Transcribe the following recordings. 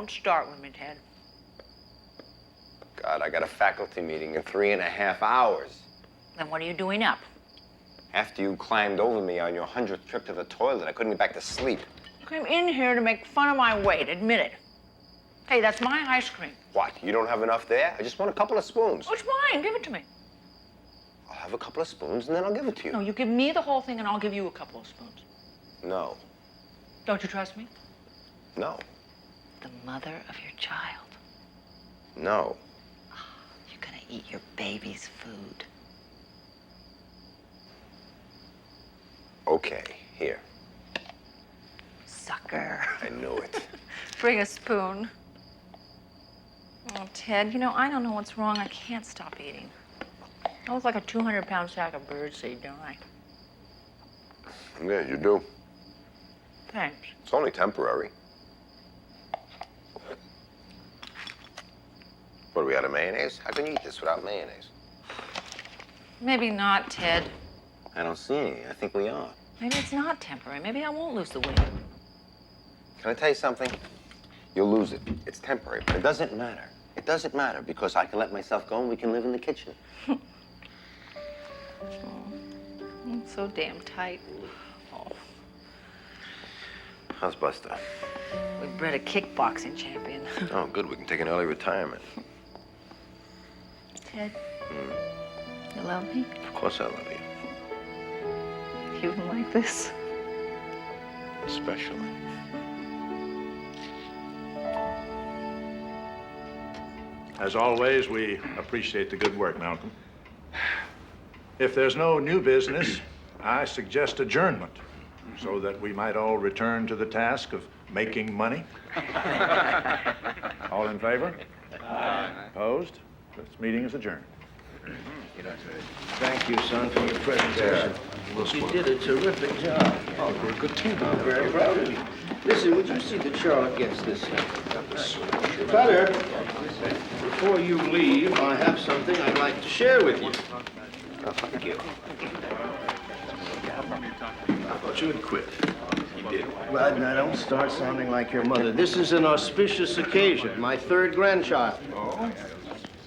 Don't start with me, Ted. God, I got a faculty meeting in 3.5 hours. Then what are you doing up? After you climbed over me on your 100th trip to the toilet, I couldn't get back to sleep. You came in here to make fun of my weight, admit it. Hey, that's my ice cream. What, you don't have enough there? I just want a couple of spoons. Oh, it's mine, give it to me. I'll have a couple of spoons and then I'll give it to you. No, you give me the whole thing and I'll give you a couple of spoons. No. Don't you trust me? No. The mother of your child. No. Oh, you're gonna eat your baby's food. Okay, here. Sucker. I knew it. Bring a spoon. Oh, Ted, you know, I don't know what's wrong. I can't stop eating. I look like a 200-pound sack of birdseed, don't I? Yeah, you do. Thanks. It's only temporary. What, are we out of mayonnaise? How can you eat this without mayonnaise? Maybe not, Ted. I don't see any. I think we are. Maybe it's not temporary. Maybe I won't lose the weight. Can I tell you something? You'll lose it. It's temporary, but it doesn't matter. It doesn't matter because I can let myself go and we can live in the kitchen. Oh, I'm so damn tight. Oh. How's Buster? We bred a kickboxing champion. Oh, good. We can take an early retirement. Ted, you love me? Of course I love you. Even like this? Especially. As always, we appreciate the good work, Malcolm. If there's no new business, I suggest adjournment so that we might all return to the task of making money. All in favor? Aye. Opposed? This meeting is adjourned. Thank you, son, for your presentation. You did a terrific job. Oh, we're a good team. I'm very proud of you. Listen, would you see that Charlotte gets this? Cutter, before you leave, I have something I'd like to share with you. Oh, thank you. I thought you had quit. You did. Well, now don't start sounding like your mother. This is an auspicious occasion. My third grandchild. Oh?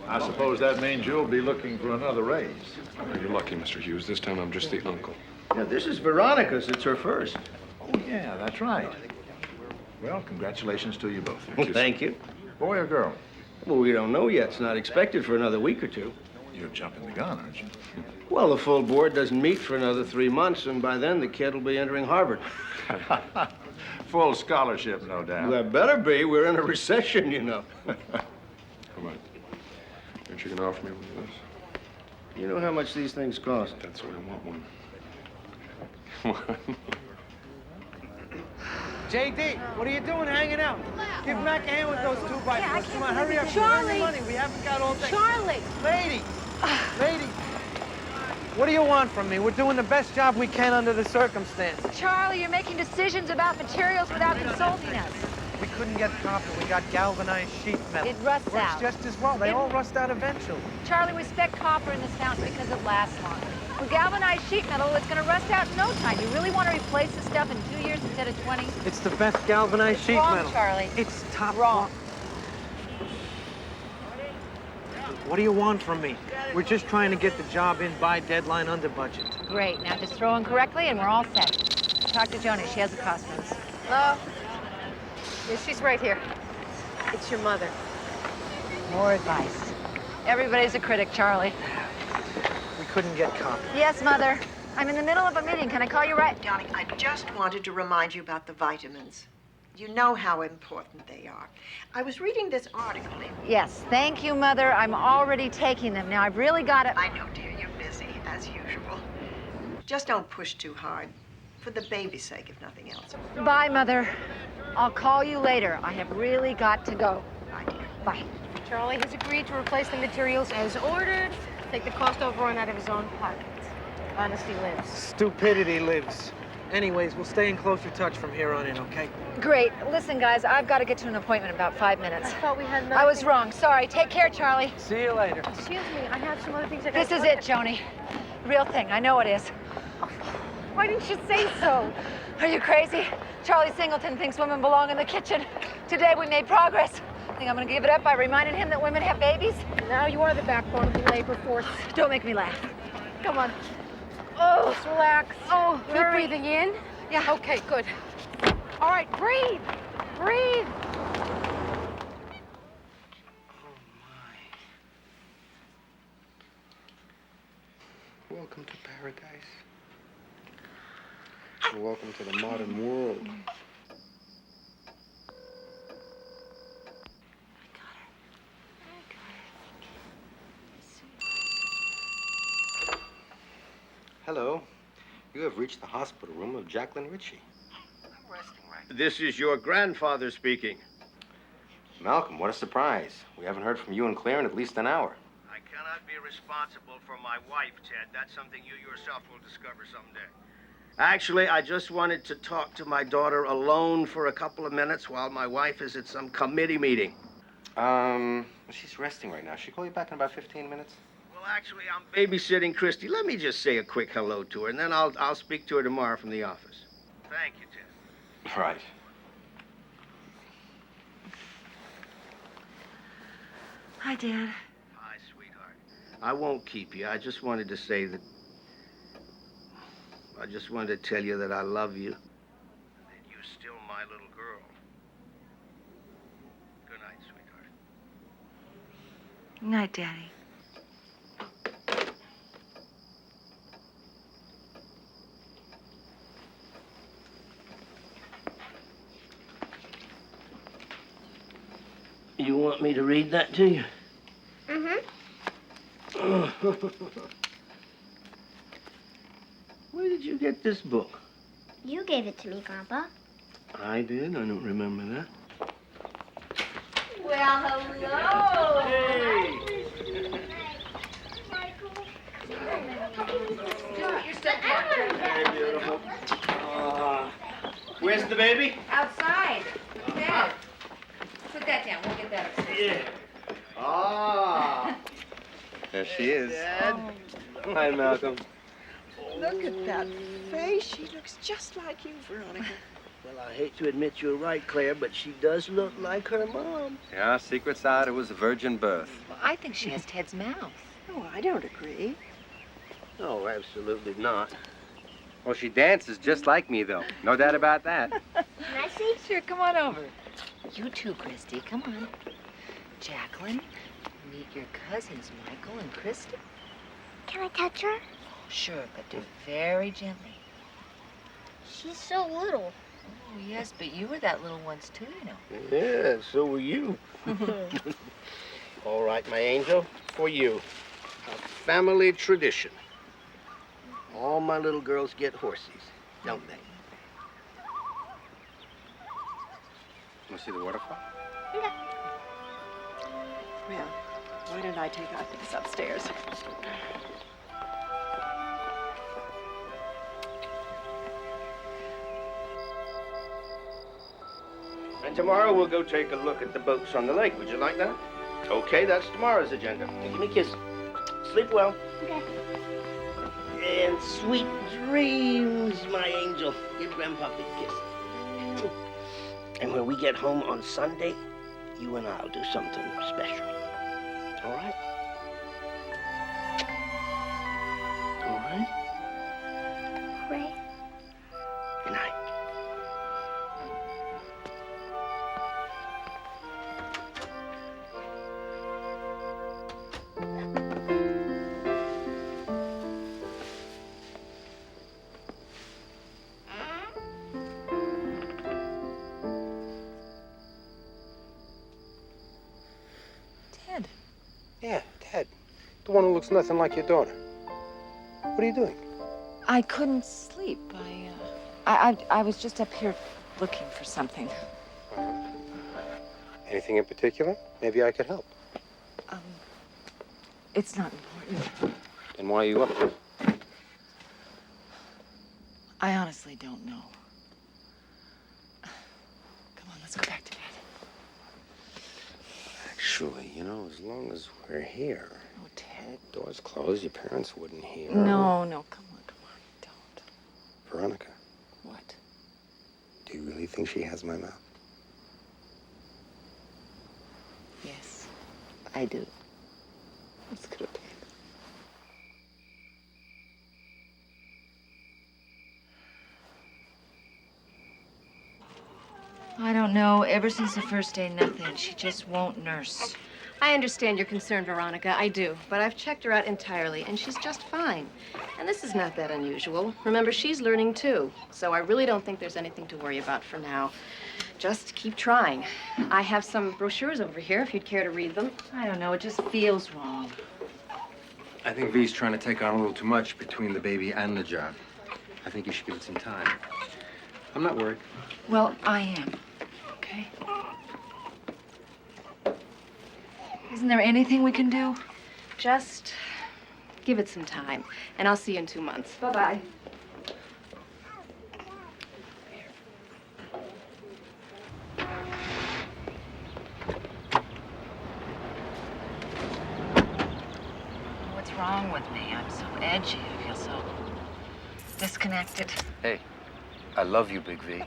I suppose that means you'll be looking for another raise. Oh, you're lucky, Mr. Hughes. This time I'm just the uncle. Yeah, this is Veronica's. It's her first. Oh, yeah, that's right. Well, congratulations to you both. Well, thank you. Boy or girl? Well, we don't know yet. It's not expected for another week or two. You're jumping the gun, aren't you? Well, the full board doesn't meet for another 3 months, and by then the kid will be entering Harvard. Full scholarship, no doubt. Well, that better be. We're in a recession, you know. Come on. Aren't you gonna offer me one of those? You know how much these things cost? That's what I want one. Come on. JD, what are you doing hanging out? Give Mac a hand with those 2x4s. Come on, hurry up. Charlie. Money. We haven't got all day. Charlie! Lady! Lady! What do you want from me? We're doing the best job we can under the circumstances. Charlie, you're making decisions about materials without consulting us. We couldn't get copper. We got galvanized sheet metal. It rusts Works out. just as well. They all rust out eventually. Charlie, we spec copper in this fountain because it lasts longer. With galvanized sheet metal, it's going to rust out in no time. You really want to replace the stuff in 2 years instead of 20? It's the best galvanized sheet Wrong, metal. Charlie. It's top Wrong. What do you want from me? We're just trying to get the job in by deadline under budget. Great. Now just throw in correctly and we're all set. Talk to Joni. She has the costumes. Hello? Yeah, she's right here. It's your mother. More advice. Everybody's a critic, Charlie. We couldn't get copper. Yes, Mother. I'm in the middle of a meeting. Can I call you right? Darling, I just wanted to remind you about the vitamins. You know how important they are. I was reading this article in... Yes, thank you, Mother. I'm already taking them. Now, I've really got to... I know, dear, you're busy, as usual. Just don't push too hard. For the baby's sake, if nothing else. Bye, Mother. I'll call you later. I have really got to go. Bye, dear. Bye. Charlie has agreed to replace the materials as ordered, take the cost overrun out of his own pocket. Honesty lives. Stupidity lives. Anyways, we'll stay in closer touch from here on in, okay? Great. Listen, guys, I've got to get to an appointment in about 5 minutes. I thought we had another I was thing. wrong. Sorry. Take care, Charlie. See you later. Excuse me, I have some other things I This got. is it, Joni. Real thing. I know it is. Why didn't you say so? Are you crazy? Charlie Singleton thinks women belong in the kitchen. Today we made progress. I think I'm gonna give it up by reminding him that women have babies. Now you are the backbone of the labor force. Don't make me laugh. Come on. Oh, Just relax. oh, Keep hurry. breathing in. Yeah. Okay, good. All right, breathe. Breathe. Welcome to paradise. Welcome to the modern world. Hello. You have reached the hospital room of Jacqueline Ritchie. I'm resting right. This is your grandfather speaking. Malcolm, what a surprise. We haven't heard from you and Claire in at least an hour. I cannot be responsible for my wife, Ted. That's something you yourself will discover someday. Actually, I just wanted to talk to my daughter alone for a couple of minutes while my wife is at some committee meeting. She's resting right now. She'll call you back in about 15 minutes. Well, actually, I'm babysitting Christy. Let me just say a quick hello to her, and then I'll speak to her tomorrow from the office. Thank you, Ted. Right. Hi, Dad. Hi, sweetheart. I won't keep you. I just wanted to say that... I just wanted to tell you that I love you. That you're still my little girl. Good night, sweetheart. Good night, Daddy. You want me to read that to you? Where did you get this book? You gave it to me, Grandpa. I did? I don't remember that. Well, hello. Hey! You're still down. Very beautiful. Where's the baby? Outside. Dad. Put that down. We'll get that upstairs. Yeah. Ah. There she is. Dad. Hi, Malcolm. Look at that face. She looks just like you, Veronica. Well, I hate to admit you're right, Claire, but she does look like her mom. Yeah, secret's out. It was a virgin birth. Well, I think she has Ted's mouth. Oh, I don't agree. No, absolutely not. Well, she dances just like me, though. No doubt about that. Can I see? Sure, come on over. You too, Christy. Come on. Jacqueline, meet your cousins, Michael and Christy. Can I touch her? Sure, but do it very gently. She's so little. Oh, yes, but you were that little once, too, you know. Yeah, so were you. All right, my angel, for you. A family tradition. All my little girls get horses, don't they? Want to see the waterfall? Okay. Well, why don't I take our things upstairs? And tomorrow we'll go take a look at the boats on the lake. Would you like that? Okay, that's tomorrow's agenda. Now, give me a kiss. Sleep well. Okay. And sweet dreams, my angel. Give Grandpa a big kiss. And when we get home on Sunday, you and I'll do something special. All right? All right? Right. Good night. Ted. Yeah, Ted. The one who looks nothing like your daughter. What are you doing? I couldn't sleep. I was just up here looking for something. Anything in particular? Maybe I could help. It's not important. Then why are you up here? I honestly don't know. Come on, let's go back to bed. Actually, you know, as long as we're here. Oh, Ted. Doors closed, your parents wouldn't hear. No, come on, don't. Veronica, What? do you really think she has my mouth? I do. Let's go to bed. I don't know. Ever since the first day, nothing. She just won't nurse. I understand your concern, Veronica. I do. But I've checked her out entirely, and she's just fine. And this is not that unusual. Remember, she's learning too. So I really don't think there's anything to worry about for now. Just keep trying. I have some brochures over here if you'd care to read them. I don't know. It just feels wrong. I think V's trying to take on a little too much between the baby and the job. I think you should give it some time. I'm not worried. Well, I am. Okay? Isn't there anything we can do? Just give it some time, and I'll see you in 2 months. Bye-bye. What's wrong with me? I'm so edgy. I feel so disconnected. Hey, I love you, Big V.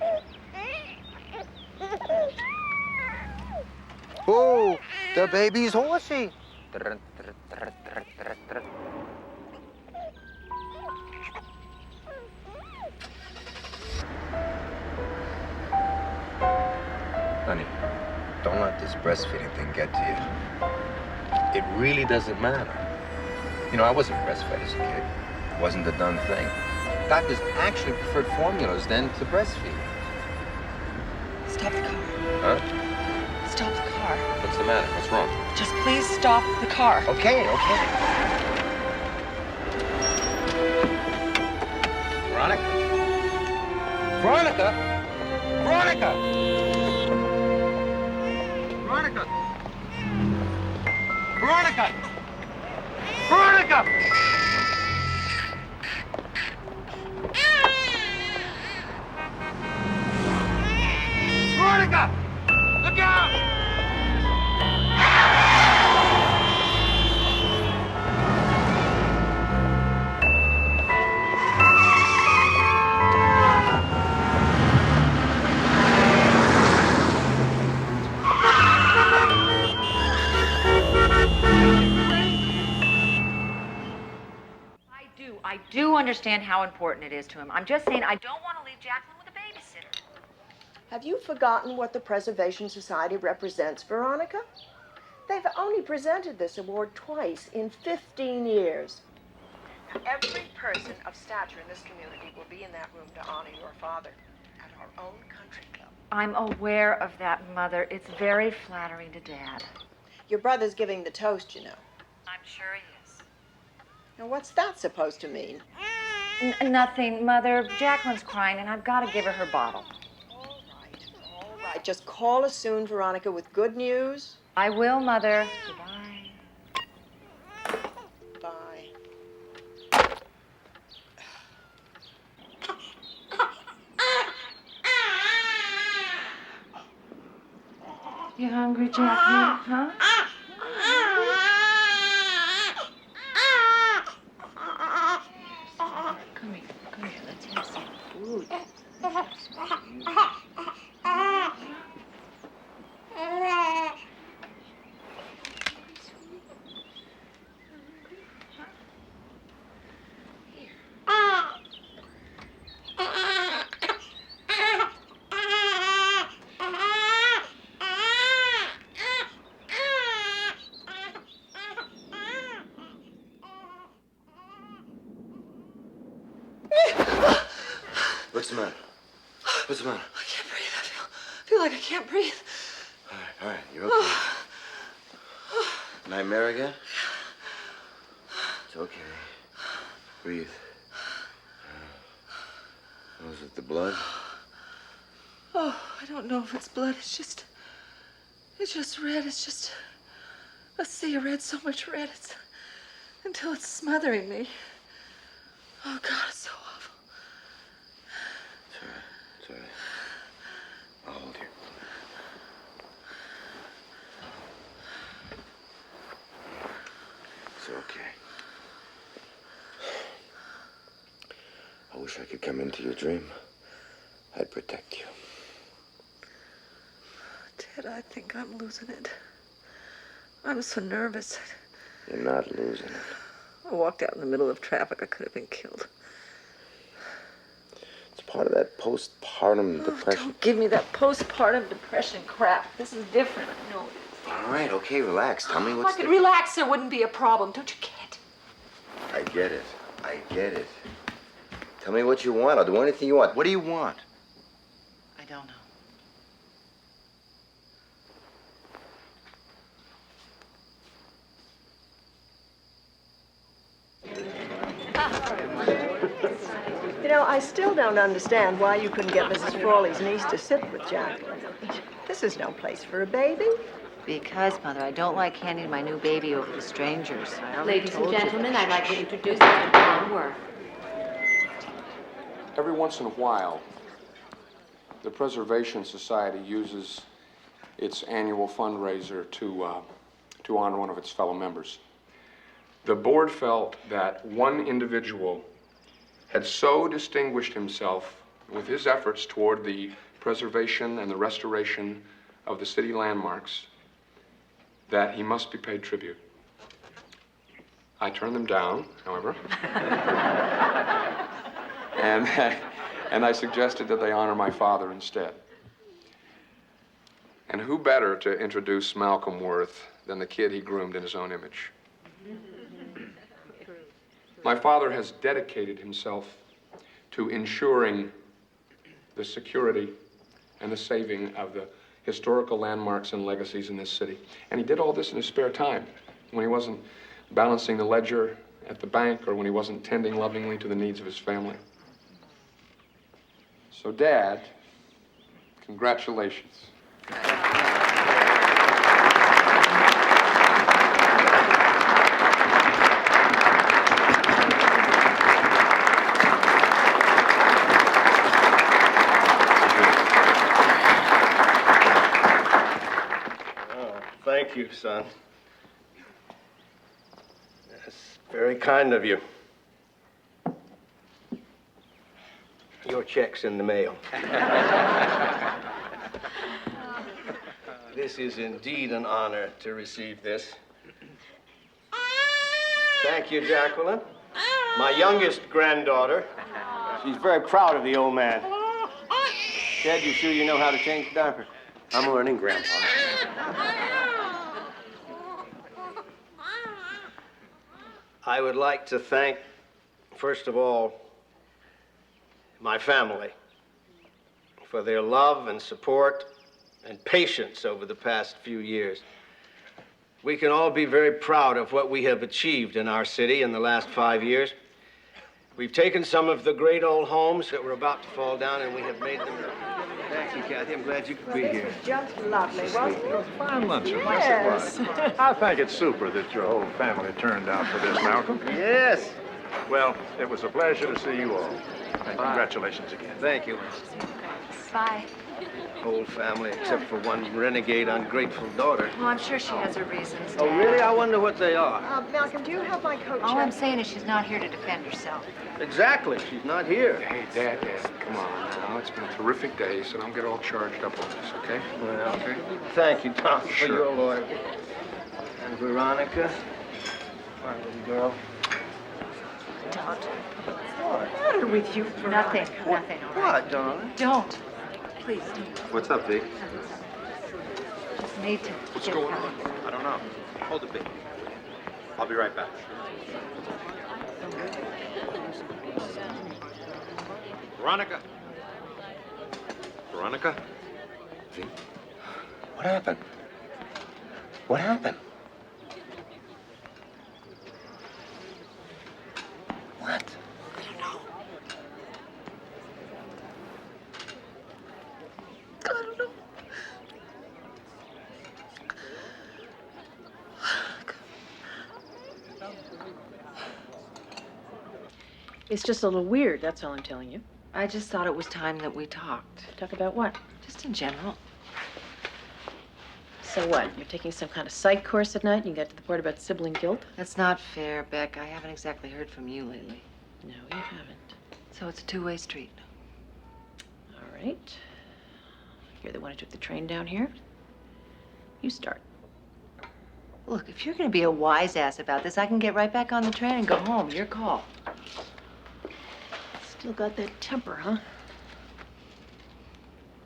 Oh, the baby's horsey. Honey, don't let this breastfeeding thing get to you. It really doesn't matter. You know, I wasn't breastfed as a kid. It wasn't the done thing. Doctors actually preferred formulas then to breastfeed. Stop the car. Huh? Stop the car. What's the matter? What's wrong? Just please stop the car. Okay. Veronica? Veronica? Veronica! Veronica! Veronica! Veronica! Veronica! Look out! I do understand how important it is to him. I'm just saying I don't want to leave Jacqueline with a babysitter. Have you forgotten what the Preservation Society represents, Veronica? They've only presented this award twice in 15 years. Now, every person of stature in this community will be in that room to honor your father at our own country club. I'm aware of that, Mother. It's very flattering to Dad. Your brother's giving the toast, you know. I'm sure he is. Now, what's that supposed to mean? Nothing, Mother. Jacqueline's crying, and I've got to give her her bottle. All right. Just call us soon, Veronica, with good news. I will, Mother. Goodbye. Bye. You hungry, Jacqueline? Huh? Come here. Let's have some food. What's the matter? What's the matter? I can't breathe. I feel like I can't breathe. All right, you're okay. Nightmare again? It's okay. Breathe. Was it the blood? Oh, I don't know if it's blood. It's just red. It's just a sea of red, so much red. It's until it's smothering me. Oh, God, it's so awful. It's all right. I'll hold you. It's okay. I wish I could come into your dream. I'd protect you. Ted, I think I'm losing it. I'm so nervous. You're not losing it. I walked out in the middle of traffic. I could have been killed. It's part of that postpartum depression. Don't give me that postpartum depression crap. This is different. I know it is. All right, okay, relax. Tell me If I what's could relax, there wouldn't be a problem. Don't you get? I get it. I get it. Tell me what you want. I'll do anything you want. What do you want? I don't know. You know, I still don't understand why you couldn't get Mrs. Frawley's niece to sit with Jacqueline. This is no place for a baby. Because, Mother, I don't like handing my new baby over to strangers. I already Ladies and told you gentlemen, that. I'd like to introduce Mr. John Worth. Every once in a while, the Preservation Society uses its annual fundraiser to honor one of its fellow members. The board felt that one individual had so distinguished himself with his efforts toward the preservation and the restoration of the city landmarks that he must be paid tribute. I turned them down, however. And I suggested that they honor my father instead. And who better to introduce Malcolm Worth than the kid he groomed in his own image? My father has dedicated himself to ensuring the security and the saving of the historical landmarks and legacies in this city. And he did all this in his spare time, when he wasn't balancing the ledger at the bank or when he wasn't tending lovingly to the needs of his family. So, Dad, congratulations. Thank you, son. That's very kind of you. Your check's in the mail. This is indeed an honor to receive this. Thank you, Jacqueline. My youngest granddaughter. She's very proud of the old man. Ted, you sure you know how to change the diaper? I'm learning, Grandpa. I would like to thank, first of all, my family for their love and support and patience over the past few years. We can all be very proud of what we have achieved in our city in the last 5 years. We've taken some of the great old homes that were about to fall down and we have made them. Thank you, Kathy. I'm glad you could be here. Just lovely, wasn't it? It was a fine luncheon. Yes. Yes, it was. I think it's super that your whole family turned out for this, Malcolm. Yes. Well, it was a pleasure to see you all. And congratulations again. Thank you. Bye. Whole family, except for one renegade, ungrateful daughter. Well, I'm sure she has her reasons, Dad. Oh, really? I wonder what they are. Malcolm, do you have my coat All check? I'm saying is she's not here to defend herself. Exactly. She's not here. Hey, Dad, come on now. It's been a terrific day, so don't get all charged up on this, okay? Well, Okay? thank you, Tom, for Sure. your loyalty. And Veronica, my little girl. Don't. What's the matter with you, Nothing. Veronica? Nothing, all right? What, darling? Don't. Please don't. What's up, Vic? Just need to. What's get going out. on? I don't know. Hold it, Vic. I'll be right back. Veronica? Veronica? Vic? What happened? What happened? What? I don't know. I don't know. It's just a little weird, that's all I'm telling you. I just thought it was time that we talked. Talk about what? Just in general. So what? You're taking some kind of psych course at night and you got to the part about sibling guilt? That's not fair, Beck. I haven't exactly heard from you lately. No, you haven't. So it's a two-way street. All right. You're the one who took the train down here. You start. Look, if you're gonna be a wise ass about this, I can get right back on the train and go home. Your call. Still got that temper, huh?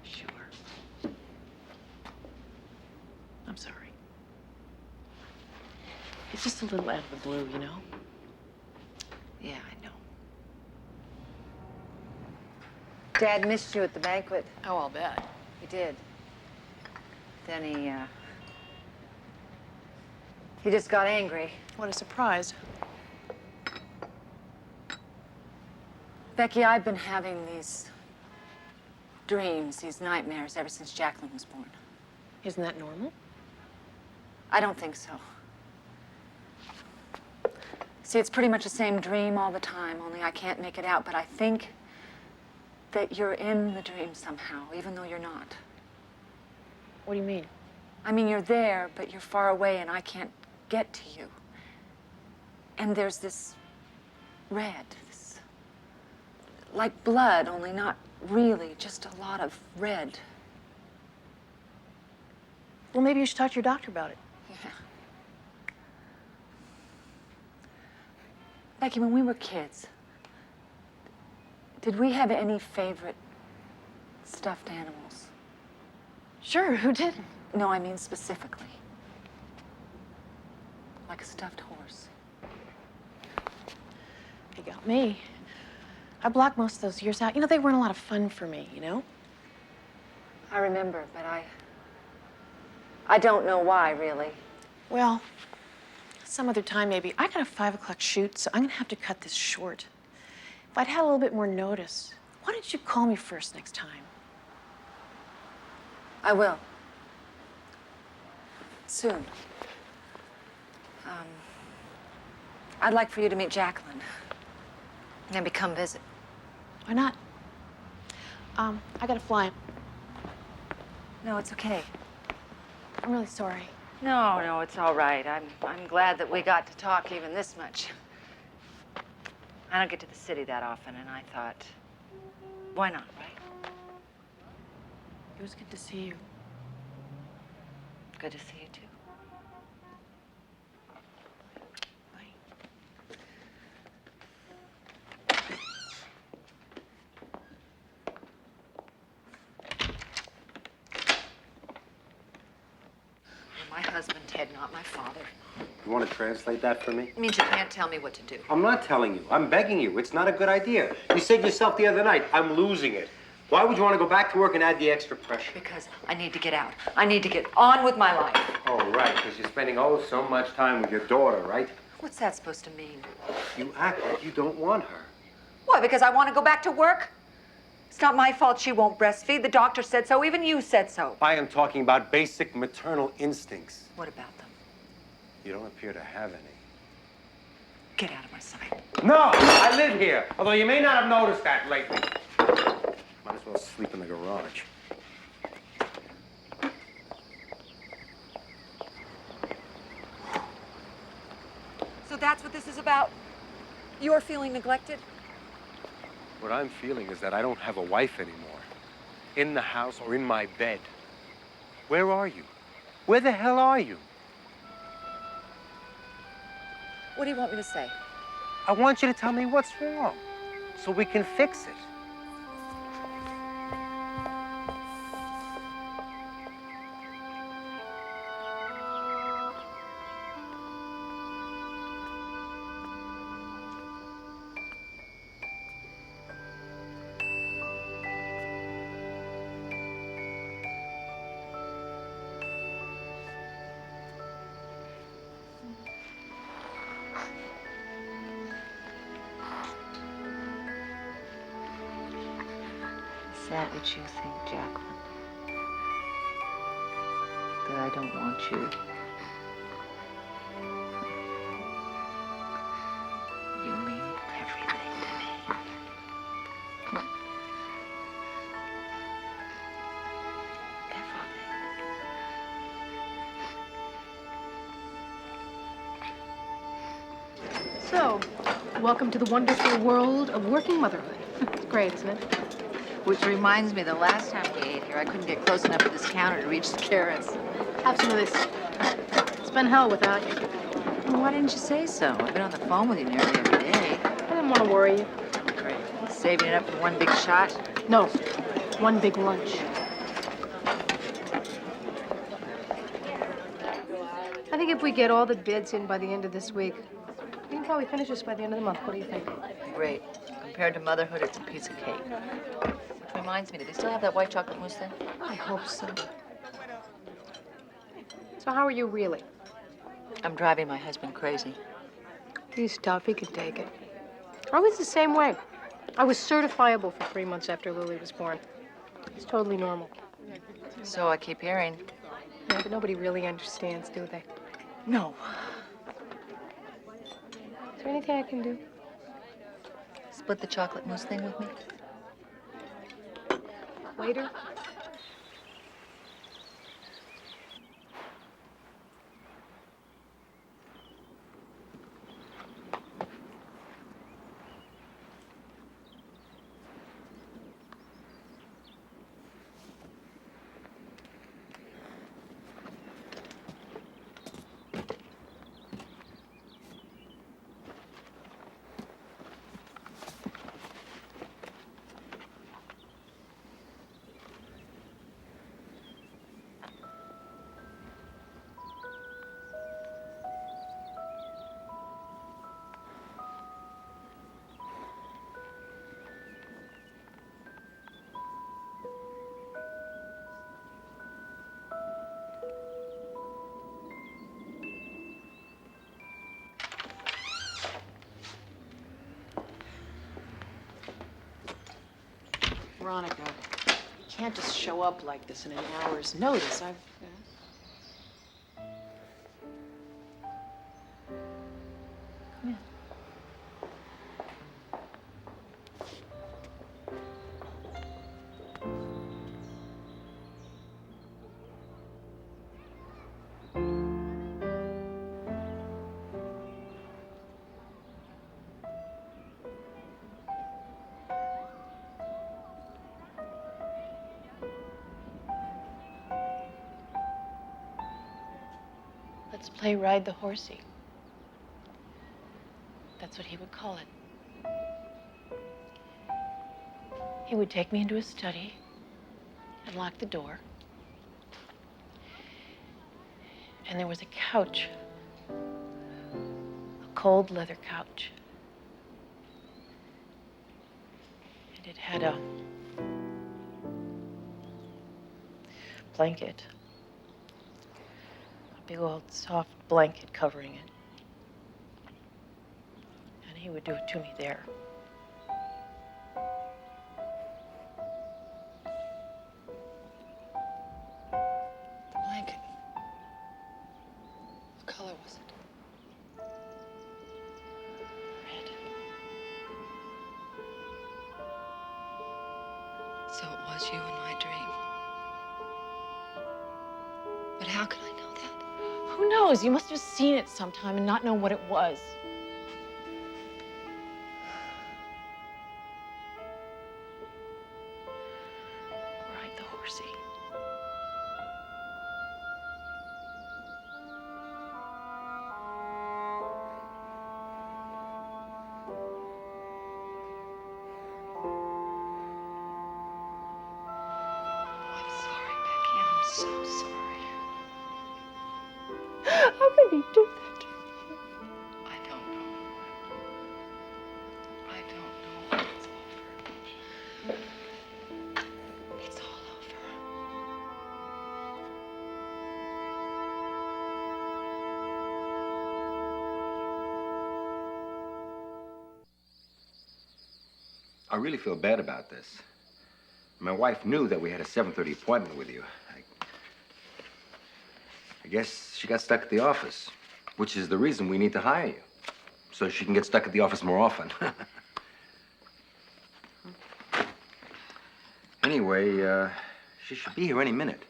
Sure. I'm sorry. It's just a little out of the blue, you know? Yeah, I know. Dad missed you at the banquet. Oh, I'll bet. He did. Then he just got angry. What a surprise. Becky, I've been having these dreams, these nightmares ever since Jacqueline was born. Isn't that normal? I don't think so. See, it's pretty much the same dream all the time, only I can't make it out, but I think that you're in the dream somehow, even though you're not. What do you mean? I mean, you're there, but you're far away and I can't get to you. And there's this red, this, like blood, only not really, just a lot of red. Well, maybe you should talk to your doctor about it. Yeah. Becky, when we were kids, did we have any favorite stuffed animals? Sure, who didn't? No, I mean specifically. Like a stuffed horse. You got me. I blocked most of those years out. You know, they weren't a lot of fun for me, you know? I remember, but I don't know why, really. Well, some other time maybe. I got a 5 o'clock shoot, so I'm gonna have to cut this short. If I'd had a little bit more notice, why didn't you call me first next time? I will. Soon. I'd like for you to meet Jacqueline. And maybe come visit. Why not? I gotta fly. No, it's okay. I'm really sorry. No, it's all right. I'm glad that we got to talk even this much. I don't get to the city that often, and I thought, why not, right? It was good to see you. Good to see you, too. My husband, Ted, not my father. You want to translate that for me? It means you can't tell me what to do. I'm not telling you. I'm begging you. It's not a good idea. You said yourself the other night, I'm losing it. Why would you want to go back to work and add the extra pressure? Because I need to get out. I need to get on with my life. Oh, right, because you're spending so much time with your daughter, right? What's that supposed to mean? You act like you don't want her. What, because I want to go back to work? It's not my fault she won't breastfeed. The doctor said so. Even you said so. I am talking about basic maternal instincts. What about them? You don't appear to have any. Get out of my sight. No! I live here, although you may not have noticed that lately. Might as well sleep in the garage. So that's what this is about? You're feeling neglected? What I'm feeling is that I don't have a wife anymore. In the house or in my bed. Where are you? Where the hell are you? What do you want me to say? I want you to tell me what's wrong, so we can fix it. Is that what you think, Jacqueline? That I don't want you? You mean everything to me. Everything. So, welcome to the wonderful world of working motherhood. It's great, isn't it? Which reminds me, the last time we ate here, I couldn't get close enough to this counter to reach the carrots. Have some of this. It's been hell without you. Well, why didn't you say so? I've been on the phone with you nearly every day. I didn't want to worry you. Great. Saving it up for one big shot? No, one big lunch. I think if we get all the bids in by the end of this week, we can probably finish this by the end of the month. What do you think? Great. Compared to motherhood, it's a piece of cake. Which reminds me, do they still have that white chocolate mousse thing? I hope so. So how are you really? I'm driving my husband crazy. He's tough. He can take it. I was the same way. I was certifiable for 3 months after Lily was born. It's totally normal. So I keep hearing. Yeah, but nobody really understands, do they? No. Is there anything I can do? Split the chocolate mousse thing with me? Waiter? Veronica, you can't just show up like this in an hour's notice. Come in. Let's play Ride the Horsey. That's what he would call it. He would take me into his study and lock the door. And there was a couch, a cold leather couch. And it had a blanket. Big old soft blanket covering it. And he would do it to me there. The blanket. What color was it? Red. So it was you in my dream. But how could I know that? Who knows? You must have seen it sometime and not known what it was. Ride the horsey. I'm sorry, Becky. I'm so sorry. How could he do that to me? I don't know. I don't know. It's over. It's all over. I really feel bad about this. My wife knew that we had a 7:30 appointment with you. I guess she got stuck at the office, which is the reason we need to hire you, so she can get stuck at the office more often. Anyway, she should be here any minute.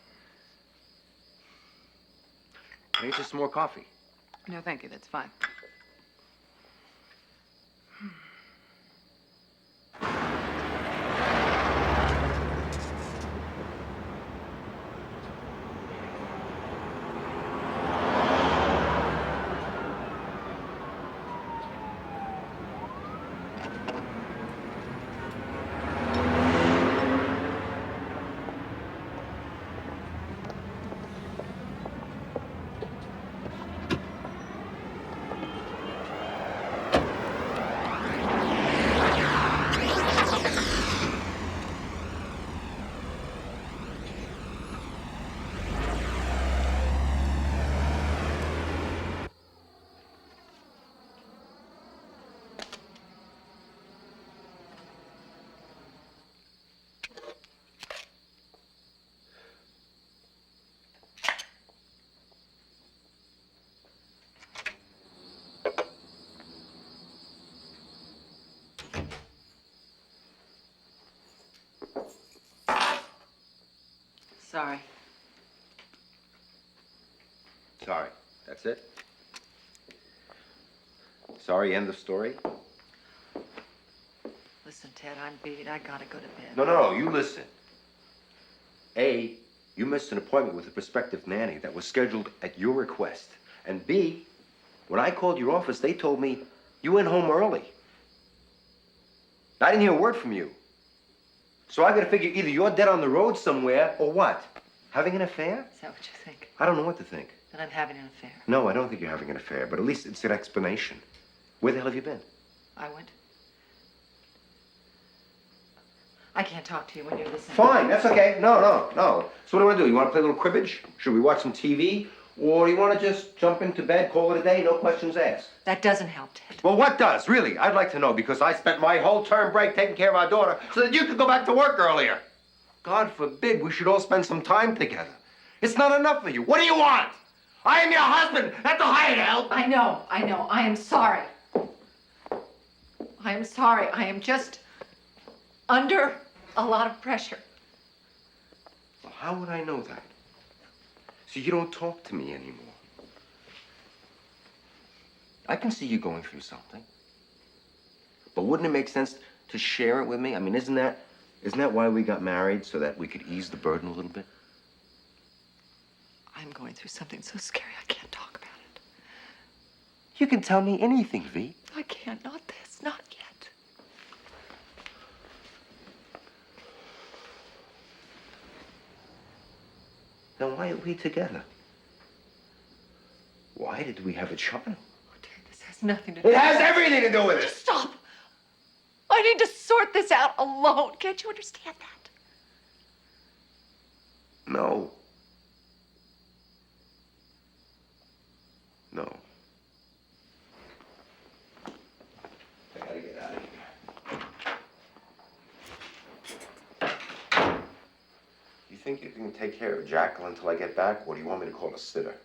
Can I get you some more coffee? No, thank you. That's fine. Sorry. Sorry. That's it? Sorry, end of story? Listen, Ted, I'm beat. I gotta go to bed. No, you listen. A, you missed an appointment with a prospective nanny that was scheduled at your request. And B, when I called your office, they told me you went home early. I didn't hear a word from you. So I gotta figure either you're dead on the road somewhere or what? Having an affair? Is that what you think? I don't know what to think. That I'm having an affair? No, I don't think you're having an affair, but at least it's an explanation. Where the hell have you been? I went. I can't talk to you when you're listening. Fine, that's okay. No. So what do you want to do? You want to play a little cribbage? Should we watch some TV? Or do you want to just jump into bed, call it a day, no questions asked? That doesn't help, Ted. Well, what does? Really? I'd like to know, because I spent my whole term break taking care of our daughter so that you could go back to work earlier. God forbid we should all spend some time together. It's not enough for you. What do you want? I am your husband. That's the hired help. I know. I am sorry. I am sorry. I am just under a lot of pressure. Well, how would I know that? So you don't talk to me anymore. I can see you going through something. But wouldn't it make sense to share it with me? I mean, isn't that why we got married, so that we could ease the burden a little bit? I'm going through something so scary I can't talk about it. You can tell me anything, V. I can't. Not this. Not yet. Then why are we together? Why did we have a child? Oh, Ted, this has nothing to do It with has it. everything to do with it! Stop! I need to sort this out alone. Can't you understand that? No. No. I gotta get out of here. You think you can take care of Jacqueline until I get back, or do you want me to call a sitter?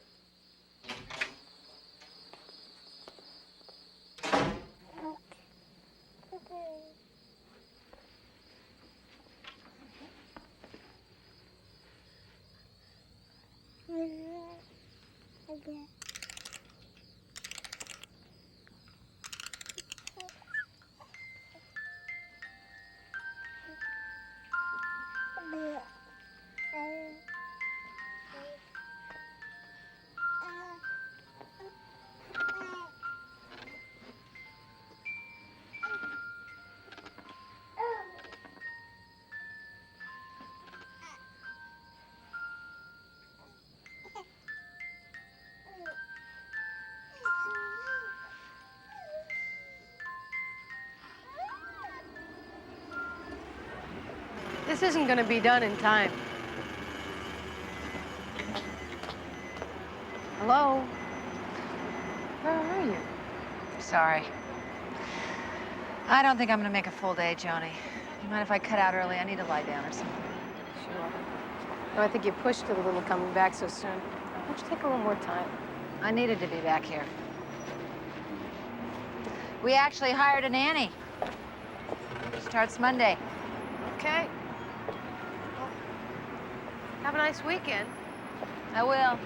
This isn't going to be done in time. Hello? Where are you? Sorry. I don't think I'm gonna make a full day, Joni. You mind if I cut out early? I need to lie down or something. Sure. No, I think you pushed it a little coming back so soon. Why don't you take a little more time? I needed to be back here. We actually hired a nanny. Starts Monday. Okay. Well, have a nice weekend. I will.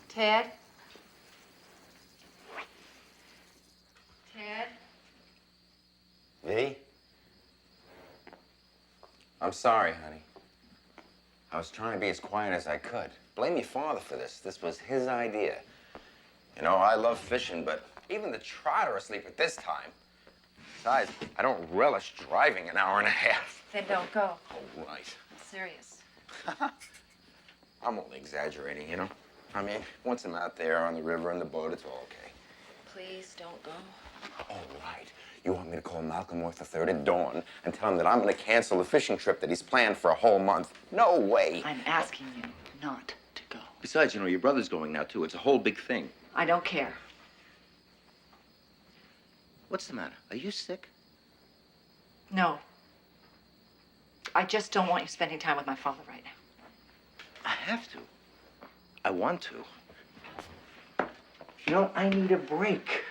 Ted? Ted? V? I'm sorry, honey. I was trying to be as quiet as I could. Blame your father for this. This was his idea. You know, I love fishing, but even the trout are asleep at this time. Besides, I don't relish driving an hour and a half. Then don't go. Oh, right. I'm serious. I'm only exaggerating, you know? I mean, once I'm out there on the river in the boat, it's all okay. Please don't go. All right. You want me to call Malcolm North III at dawn and tell him that I'm going to cancel the fishing trip that he's planned for a whole month? No way. I'm asking you not to go. Besides, you know, your brother's going now, too. It's a whole big thing. I don't care. What's the matter? Are you sick? No. I just don't want you spending time with my father right now. I have to. I want to. You know, I need a break.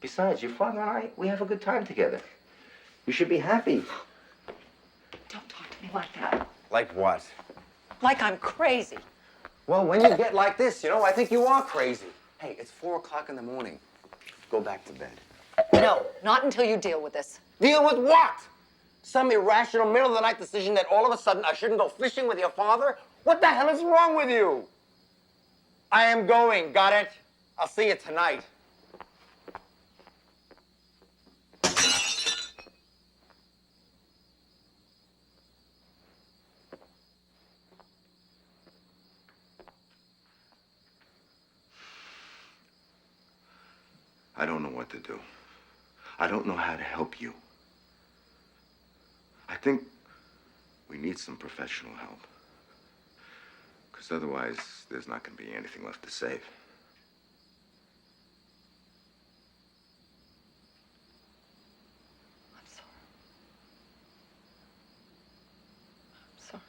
Besides, your father and I, we have a good time together. You should be happy. Don't talk to me like that. Like what? Like I'm crazy. Well, when you get like this, I think you are crazy. Hey, it's 4 o'clock in the morning. Go back to bed. No, not until you deal with this. Deal with what? Some irrational middle-of-the-night decision that all of a sudden I shouldn't go fishing with your father? What the hell is wrong with you? I am going, got it? I'll see you tonight. I don't know what to do. I don't know how to help you. I think we need some professional help. Because otherwise, there's not going to be anything left to save. I'm sorry. I'm sorry.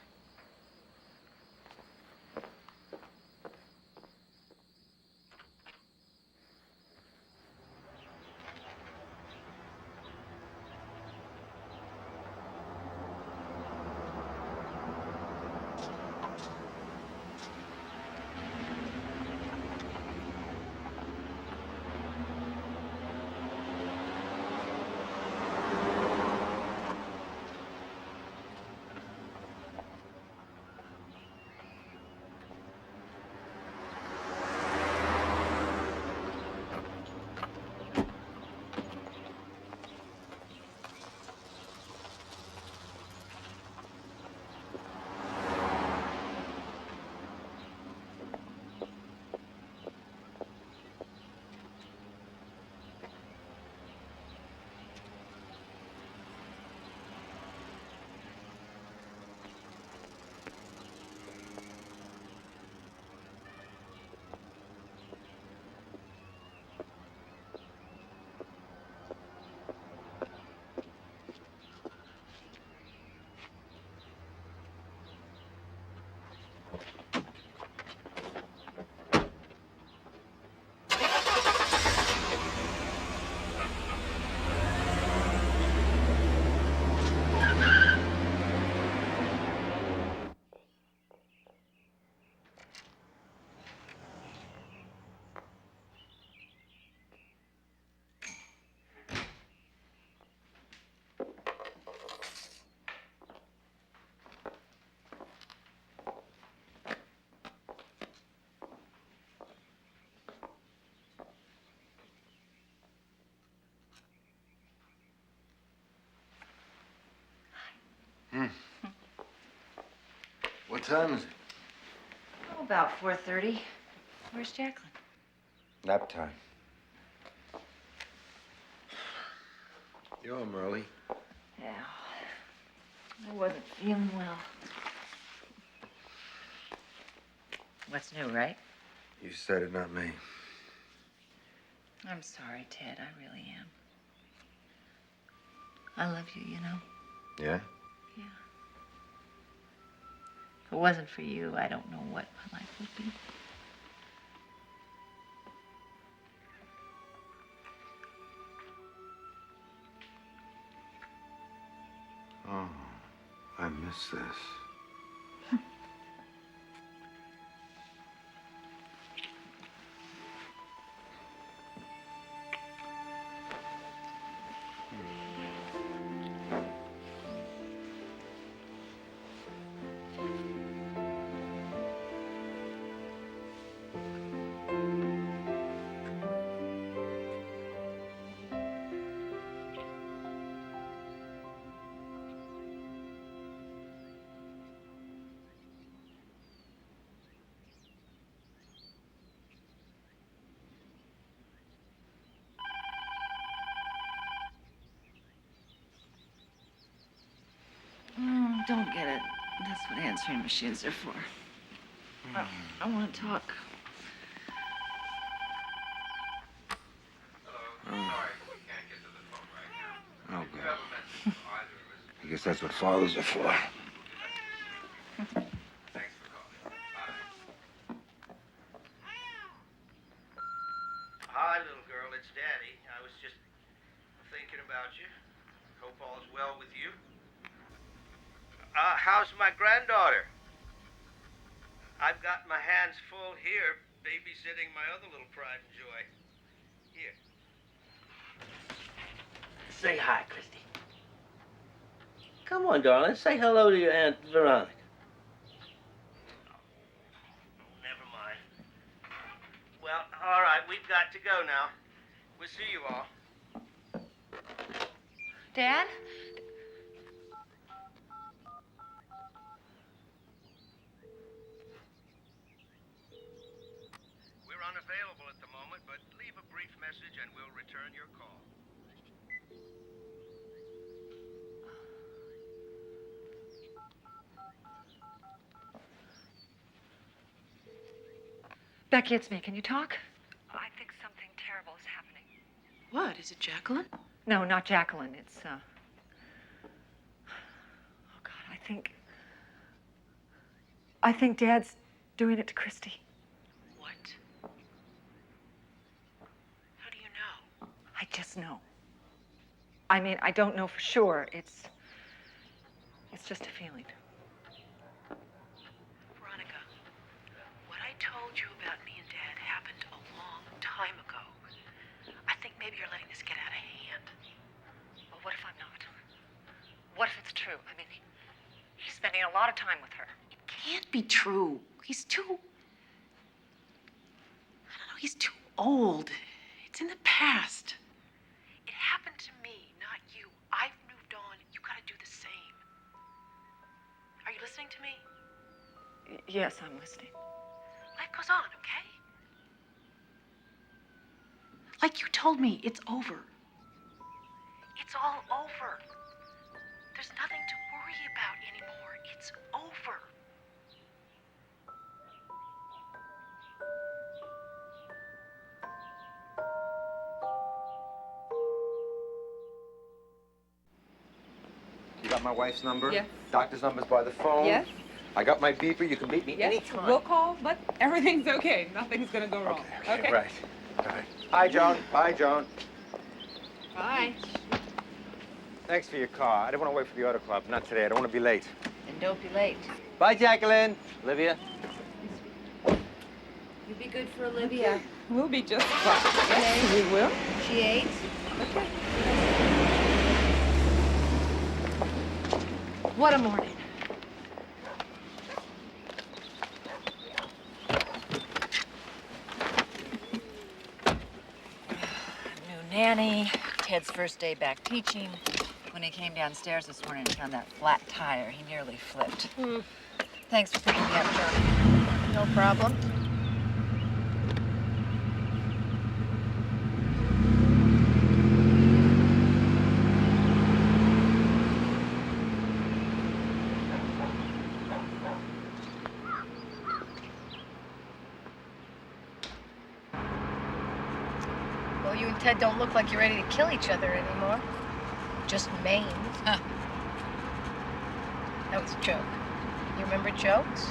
What time is it? Oh, about 4:30. Where's Jacqueline? Nap time. You're home early. Yeah. I wasn't feeling well. What's new, right? You said it, not me. I'm sorry, Ted. I really am. I love you, you know? Yeah? Yeah. If it wasn't for you, I don't know what my life would be. Oh, I miss this. Don't get it. That's what answering machines are for. I want to talk. Oh, God. I guess that's what fathers are for. Hi, little girl. It's Daddy. I was just how's my granddaughter? I've got my hands full here, babysitting my other little pride and joy. Here. Say hi, Christy. Come on, darling. Say hello to your Aunt Veronica. Never mind. Well, all right. We've got to go now. We'll see you all. Dad? We're unavailable at the moment, but leave a brief message and we'll return your call. Becky, it's me. Can you talk? I think something terrible is happening. What? Is it Jacqueline? No, not Jacqueline. It's, oh, God, I think Dad's doing it to Christy. What? How do you know? I just know. I mean, I don't know for sure. It's just a feeling. Veronica, what I told you about me and Dad happened a long time ago. I think maybe you're letting this get out of hand. Well, what if I'm not? What if it's true? I mean, he's spending a lot of time with her. It can't be true. He's too... I don't know, he's too old. It's in the past. It happened to me, not you. I've moved on. You gotta do the same. Are you listening to me? Yes, I'm listening. Life goes on, okay? Like you told me, it's over. It's all over. There's nothing to worry about anymore. It's over. You got my wife's number? Yes. Doctor's number's by the phone? Yes. I got my beeper. You can meet me Yes, anytime. we'll call, but everything's okay. Nothing's gonna go wrong. Okay. Right. All right. Hi, Joan. Bye, Joan. Bye. Thanks for your car. I didn't want to wait for the auto club. Not today. I don't want to be late. And don't be late. Bye, Jacqueline. Olivia. You be good for Olivia. We'll be just fine. Yes, we will. She ate. Okay. What a morning. New nanny, Ted's first day back teaching. When he came downstairs this morning and found that flat tire, he nearly flipped. Thanks for picking me up, Johnny. No problem. Well, you and Ted don't look like you're ready to kill each other anymore. Just maimed. Huh. That was a joke. You remember jokes?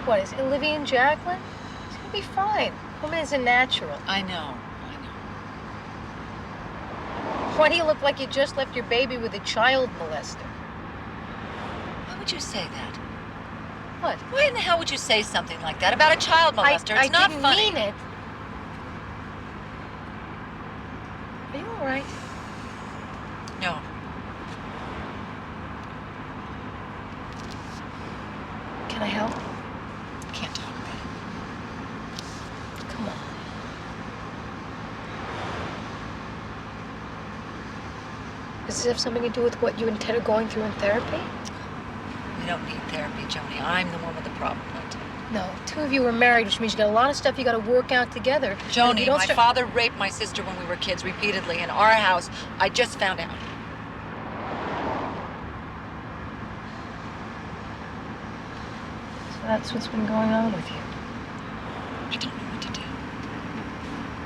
What, is it Olivia and Jacqueline? It's gonna be fine. Woman is a natural. I know. Why do you look like you just left your baby with a child molester? Why would you say that? What? Why in the hell would you say something like that about a child molester? It's not didn't funny. mean it. Are you all right? No. Can I help? Can't talk about it. Come on. Does this have something to do with what you and Ted are going through in therapy? We don't need therapy, Joni. I'm the one with the problem, not Ted. No, two of you are married, which means you got a lot of stuff you got to work out together. Joni, my father raped my sister when we were kids repeatedly in our house. I just found out. So that's what's been going on with you. I don't know what to do.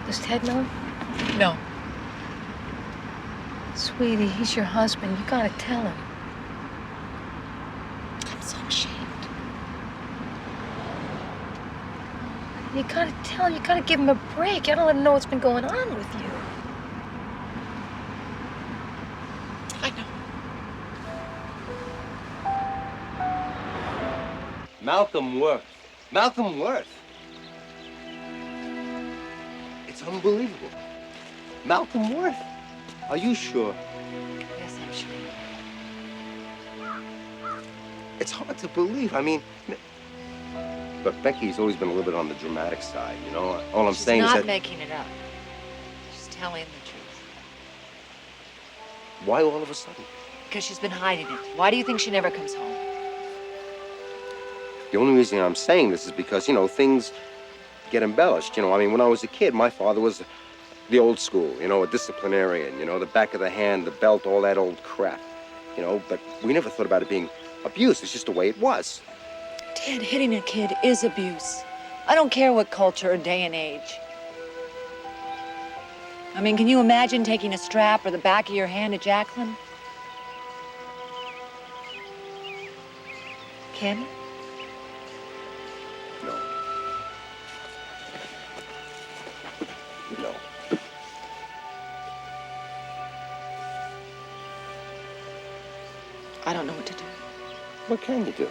Does Ted know? No. Sweetie, he's your husband. You gotta tell him. I'm so ashamed. You gotta tell him. You gotta give him a break. You gotta let him know what's been going on with you. I know. Malcolm Worth. Malcolm Worth. It's unbelievable. Malcolm Worth. Are you sure? Yes, I'm sure. It's hard to believe. I mean, look, Becky's always been a little bit on the dramatic side, you know? All I'm saying is that... She's not making it up. She's telling the truth. Why all of a sudden? Because she's been hiding it. Why do you think she never comes home? The only reason I'm saying this is because, you know, things get embellished. You know, I mean, when I was a kid, my father was the old school, you know, a disciplinarian, you know, the back of the hand, the belt, all that old crap, you know, but we never thought about it being abuse. It's just the way it was. Ted, hitting a kid is abuse. I don't care what culture or day and age. I mean, can you imagine taking a strap or the back of your hand at Jacqueline? Can you? No. No. I don't know what to do. What can you do?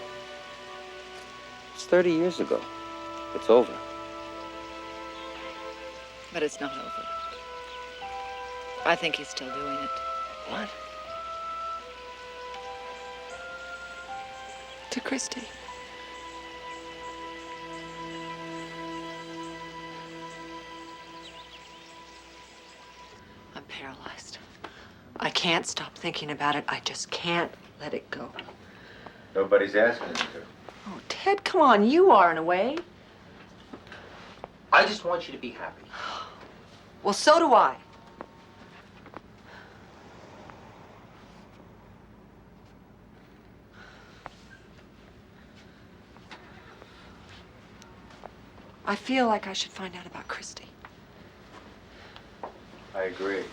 It's 30 years ago. It's over. But it's not over. I think he's still doing it. What? To Christy. I'm paralyzed. I can't stop thinking about it. I just can't let it go. Nobody's asking you to. Oh, Ted, come on. You are in a way. I just want you to be happy. Well, so do I. I feel like I should find out about Christy. I agree.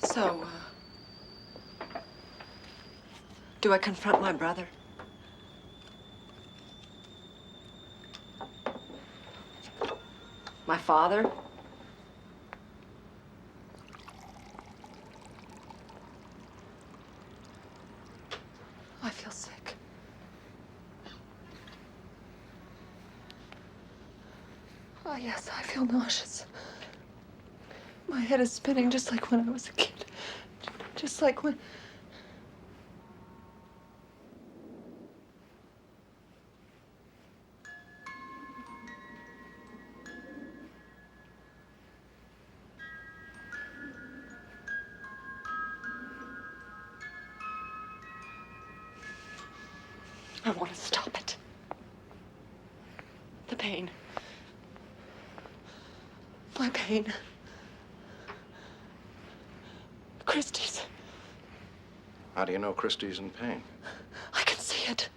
So, do I confront my brother? My father? I feel sick. Oh, yes, I feel nauseous. My head is spinning just like when I was a kid. Just like when... I want to stop it. The pain. My pain. Christy's. How do you know Christy's in pain? I can see it.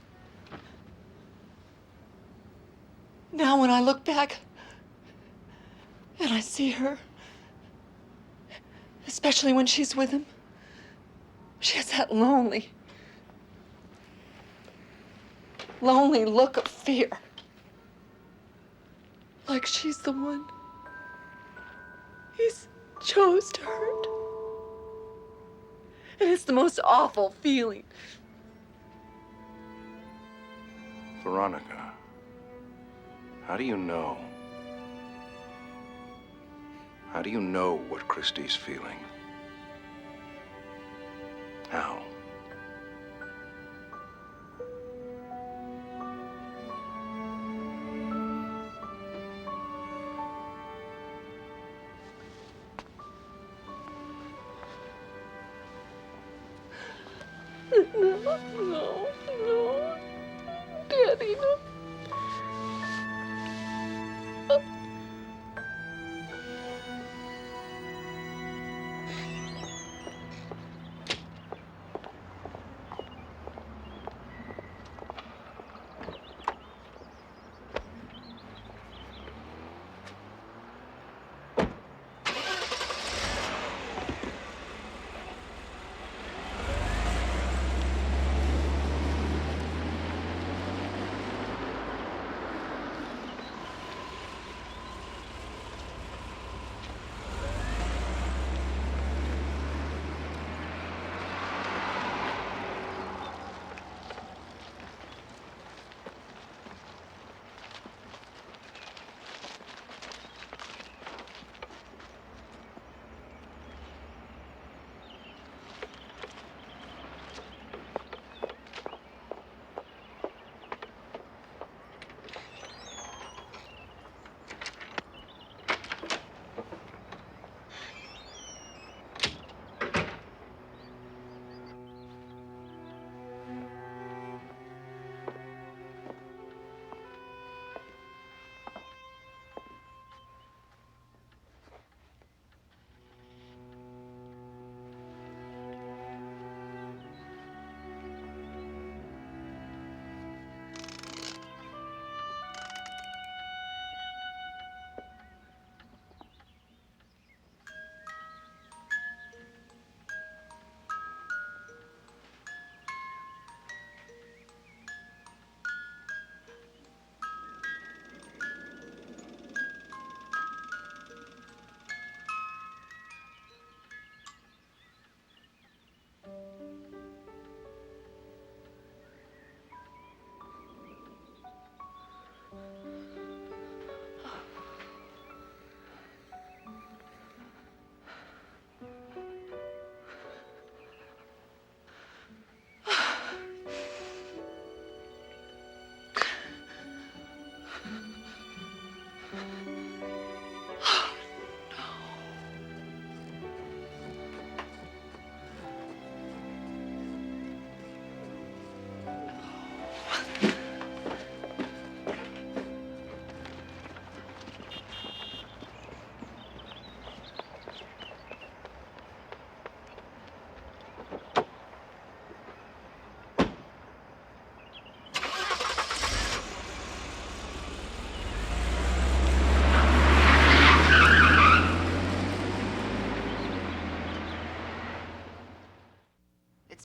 Now when I look back and I see her, especially when she's with him, she has that lonely look of fear. Like she's the one he's chose to hurt. And it's the most awful feeling. Veronica, how do you know? How do you know what Christy's feeling? How? No, Daddy, no.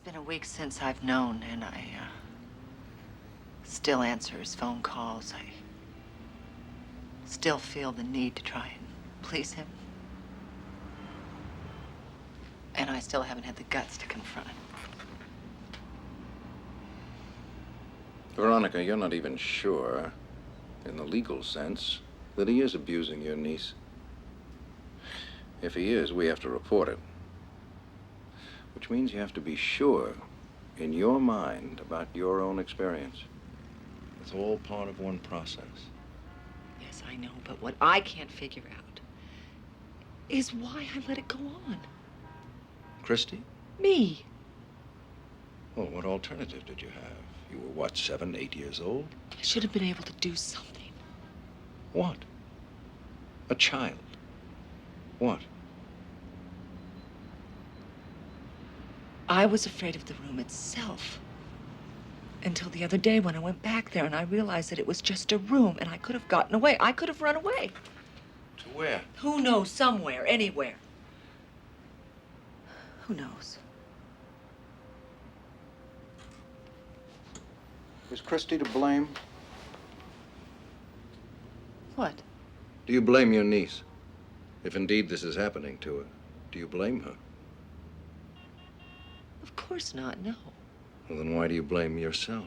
been a week since I've known, and I still answer his phone calls. I still feel the need to try and please him. And I still haven't had the guts to confront him. Veronica, you're not even sure, in the legal sense, that he is abusing your niece. If he is, we have to report it. Which means you have to be sure in your mind about your own experience. It's all part of one process. Yes, I know, but what I can't figure out is why I let it go on. Christy? Me. Well, what alternative did you have? You were, what, 7, 8 years old? I should have been able to do something. What? A child. What? I was afraid of the room itself. Until the other day when I went back there and I realized that it was just a room and I could have gotten away. I could have run away. To where? Who knows? Somewhere, anywhere. Who knows? Is Christy to blame? What? Do you blame your niece? If indeed this is happening to her, do you blame her? Of course not, no. Well, then why do you blame yourself?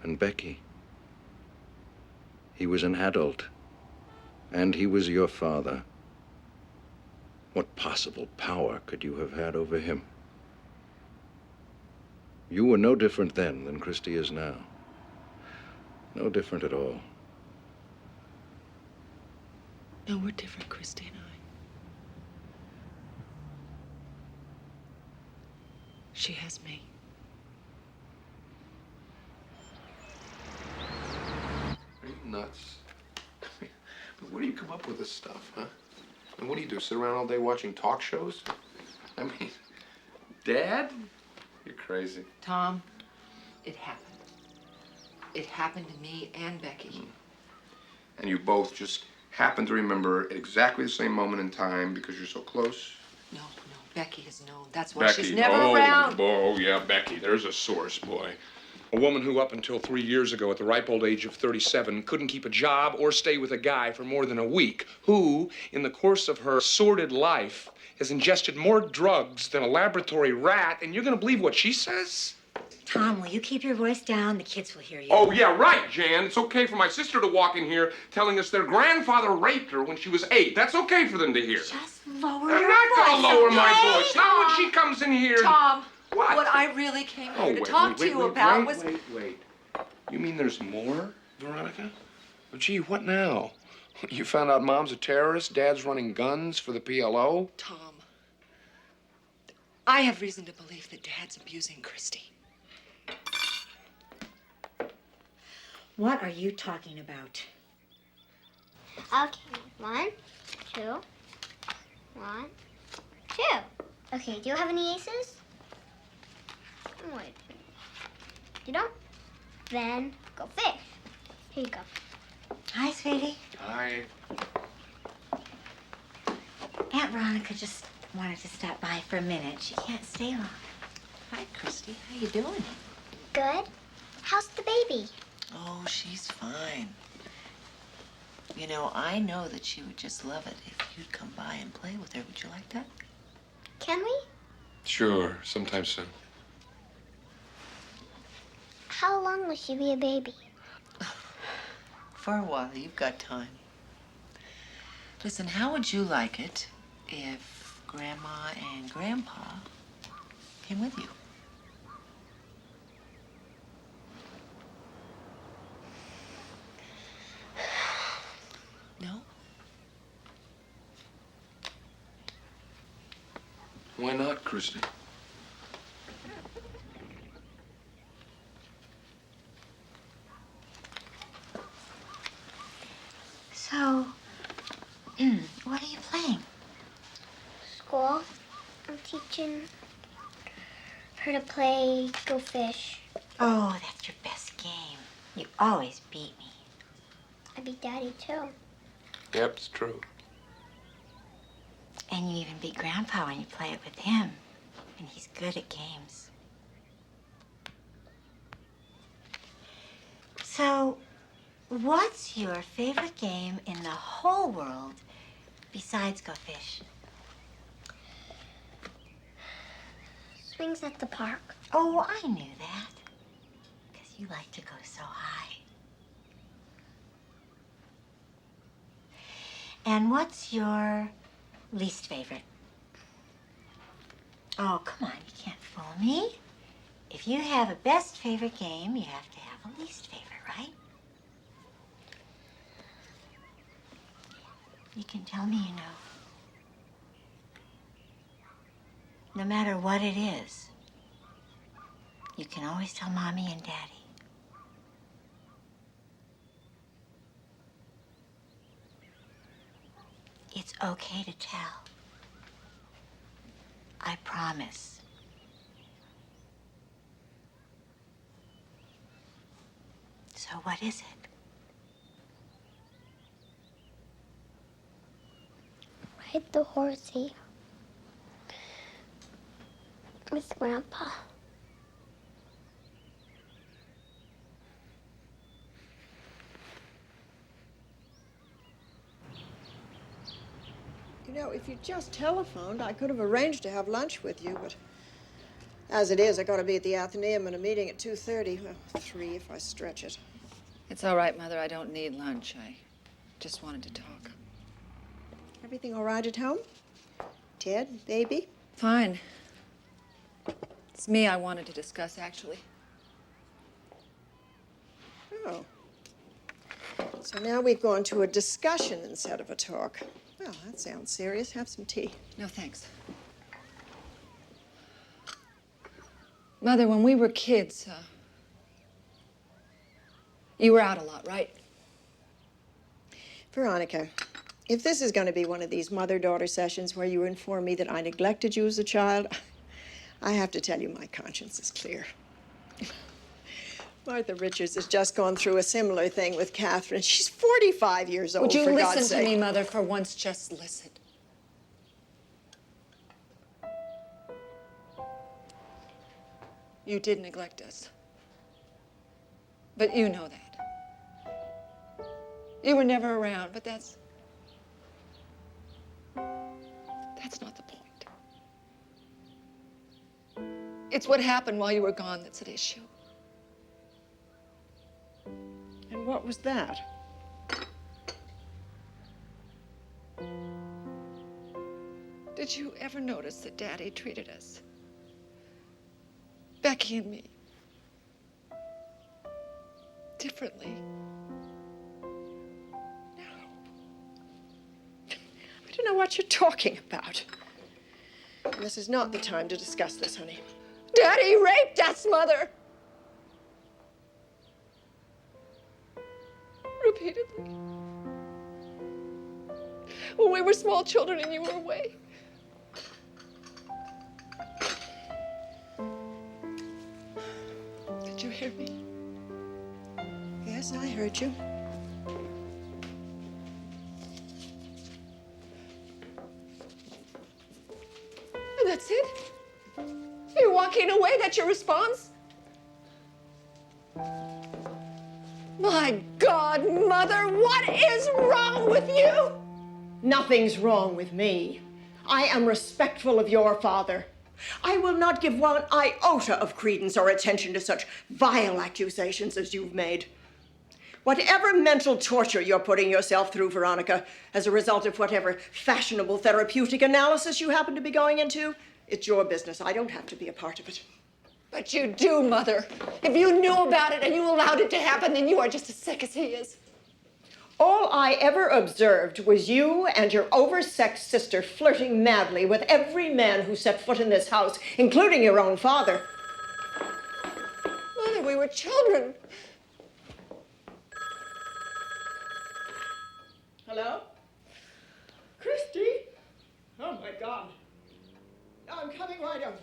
And Becky? He was an adult, and he was your father. What possible power could you have had over him? You were no different then than Christy is now. No different at all. No, we're different, Christy and I. She has me. Are you nuts? But where do you come up with this stuff, huh? And what do you do, sit around all day watching talk shows? I mean, Dad? You're crazy. Tom, it happened. It happened to me and Becky. And you both just happen to remember at exactly the same moment in time because you're so close? No, Becky has known. That's why Becky. she's never around. Oh, yeah, Becky. There's a source, boy. A woman who, up until 3 years ago, at the ripe old age of 37, couldn't keep a job or stay with a guy for more than a week, who, in the course of her sordid life, has ingested more drugs than a laboratory rat, and you're gonna believe what she says? Tom, will you keep your voice down? The kids will hear you. Oh, yeah, right, Jan. It's okay for my sister to walk in here telling us their grandfather raped her when she was 8. That's okay for them to hear. Just lower I'm your not gonna voice, lower my okay? voice. Not when she comes in here. Tom, What? I really came here to talk to you about was... Wait. You mean there's more, Veronica? Well, gee, what now? You found out Mom's a terrorist, Dad's running guns for the PLO? Tom, I have reason to believe that Dad's abusing Christy. What are you talking about? Okay, 1, 2, 1, 2. Okay, do you have any aces? Wait. You don't? Then go fish. Here you go. Hi, sweetie. Hi. Aunt Veronica just wanted to stop by for a minute. She can't stay long. Hi, Christy. How you doing? Good. How's the baby? Oh, she's fine. You know, I know that she would just love it if you'd come by and play with her. Would you like that? Can we? Sure, sometime soon. How long will she be a baby? For a while. You've got time. Listen, how would you like it if Grandma and Grandpa came with you? No? Why not, Christy? So, what are you playing? School. I'm teaching her to play Go Fish. Oh, that's your best game. You always beat me. I beat Daddy, too. Yep, it's true. And you even beat Grandpa when you play it with him. And he's good at games. So, what's your favorite game in the whole world besides Go Fish? Swings at the park. Oh, I knew that. Because you like to go so high. And what's your least favorite? Oh, come on, you can't fool me. If you have a best favorite game, you have to have a least favorite, right? You can tell me you know. No matter what it is, you can always tell Mommy and Daddy. It's okay to tell. I promise. So what is it? Ride the horsey with Grandpa. You know, if you just telephoned, I could have arranged to have lunch with you, but as it is, I got to be at the Athenaeum in a meeting at 2:30. Well, 3 if I stretch it. It's all right, Mother. I don't need lunch. I just wanted to talk. Everything all right at home? Ted, baby? Fine. It's me I wanted to discuss, actually. Oh. So now we've gone to a discussion instead of a talk. Well, that sounds serious. Have some tea. No, thanks. Mother, when we were kids, you were out a lot, right? Veronica, if this is going to be one of these mother-daughter sessions where you inform me that I neglected you as a child, I have to tell you my conscience is clear. Martha Richards has just gone through a similar thing with Catherine. She's 45 years old, Would you for God's listen to sake. me, Mother, for once? Just listen. You did neglect us. But you know that. You were never around, but that's not the point. It's what happened while you were gone that's at issue. And what was that? Did you ever notice that Daddy treated us, Becky and me, differently? I don't know what you're talking about. And this is not the time to discuss this, honey. Daddy raped us, Mother! Repeatedly. When we were small children and you were away. Did you hear me? Yes, I heard you. And that's it? You're walking away? That's your response? My God, Mother, what is wrong with you? Nothing's wrong with me. I am respectful of your father. I will not give one iota of credence or attention to such vile accusations as you've made. Whatever mental torture you're putting yourself through, Veronica, as a result of whatever fashionable therapeutic analysis you happen to be going into, it's your business. I don't have to be a part of it. But you do, Mother. If you knew about it and you allowed it to happen, then you are just as sick as he is. All I ever observed was you and your oversexed sister flirting madly with every man who set foot in this house, including your own father. Mother, we were children. Hello? Christy? Oh, my God. I'm coming right over.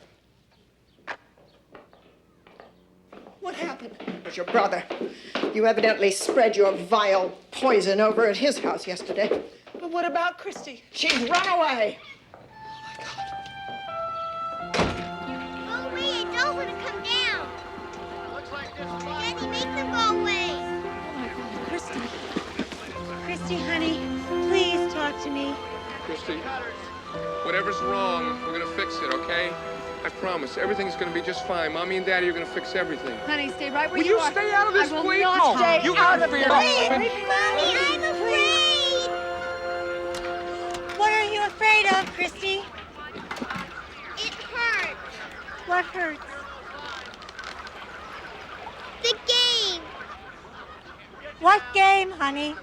What happened? It was your brother. You evidently spread your vile poison over at his house yesterday. But what about Christy? She's run away. Oh, my God. Christy, whatever's wrong, we're gonna fix it, okay? I promise, everything's gonna be just fine. Mommy and Daddy are gonna fix everything. Honey, stay right where Will you you are. stay out of this, I will please? not No, stay you out gotta of be this. involved. Mommy, I'm afraid. What are you afraid of, Christy? It hurts. What hurts? The game. What game, honey?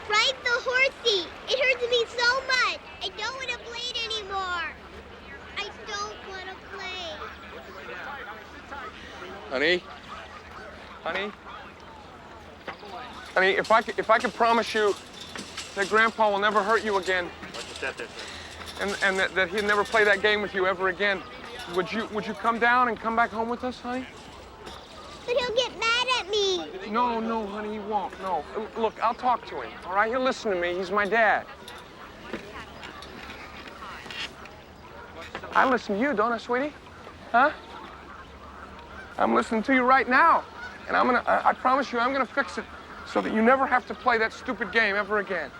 Ride the horsey. It hurts me so much. I don't want to play it anymore. I don't want to play. Honey? Honey? Honey, if I could promise you that Grandpa will never hurt you again. What's that there, sir? And that he'd never play that game with you ever again. Would you come down and come back home with us, honey? But he'll get mad at me. No, honey, he won't. No. Look, I'll talk to him, all right? He'll listen to me. He's my dad. I listen to you, don't I, sweetie? Huh? I'm listening to you right now. And I promise you, I'm gonna fix it so that you never have to play that stupid game ever again.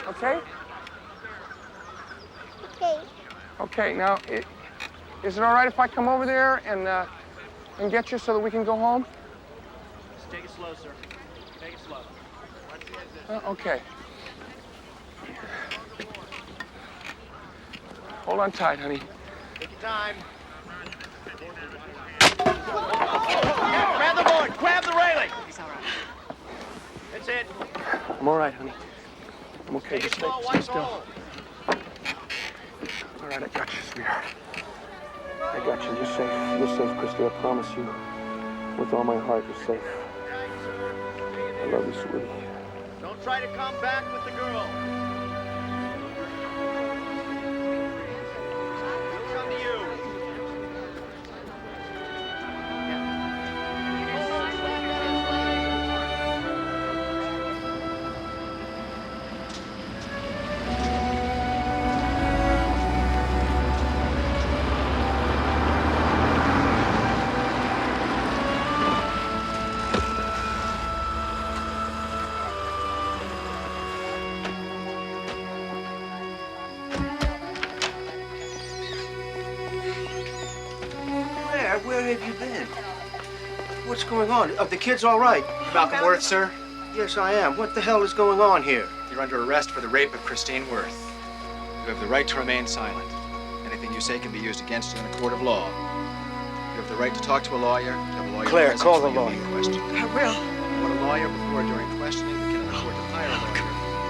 Okay? Okay. Okay, now, is it all right if I come over there and get you so that we can go home? Just take it slow, sir. Take it slow. Okay. Hold on tight, honey. Take your time. Grab the board. Grab the railing. He's all right. That's it. I'm all right, honey. I'm okay. Take it Just slow. stay Watch still. home. All right, I got you, sweetheart. I got you. You're safe. You're safe, Christy. I promise you. With all my heart, you're safe. I love you, sweetie. Don't try to come back with the girl. She'll come to you. Where have you been? What's going on? Are the kids all right? Malcolm Worth, sir? Yes, I am. What the hell is going on here? You're under arrest for the rape of Christine Worth. You have the right to remain silent. Anything you say can be used against you in a court of law. You have the right to talk to a lawyer, to have a lawyer Claire, present call the when you're lawyer. being questioned. I will. You want a lawyer before or during questioning, we can afford to hire a lawyer.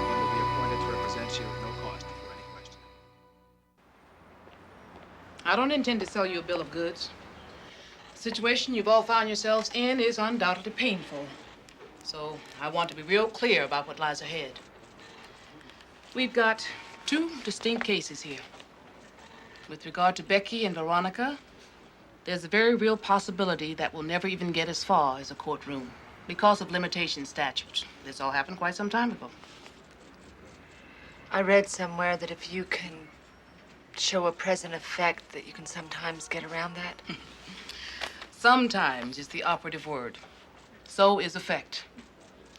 One will be appointed to represent you at no cost before any questioning. I don't intend to sell you a bill of goods. The situation you've all found yourselves in is undoubtedly painful. So I want to be real clear about what lies ahead. We've got two distinct cases here. With regard to Becky and Veronica, there's a very real possibility that we'll never even get as far as a courtroom because of limitation statutes. This all happened quite some time ago. I read somewhere that if you can show a present effect, that you can sometimes get around that. Sometimes is the operative word. So is effect.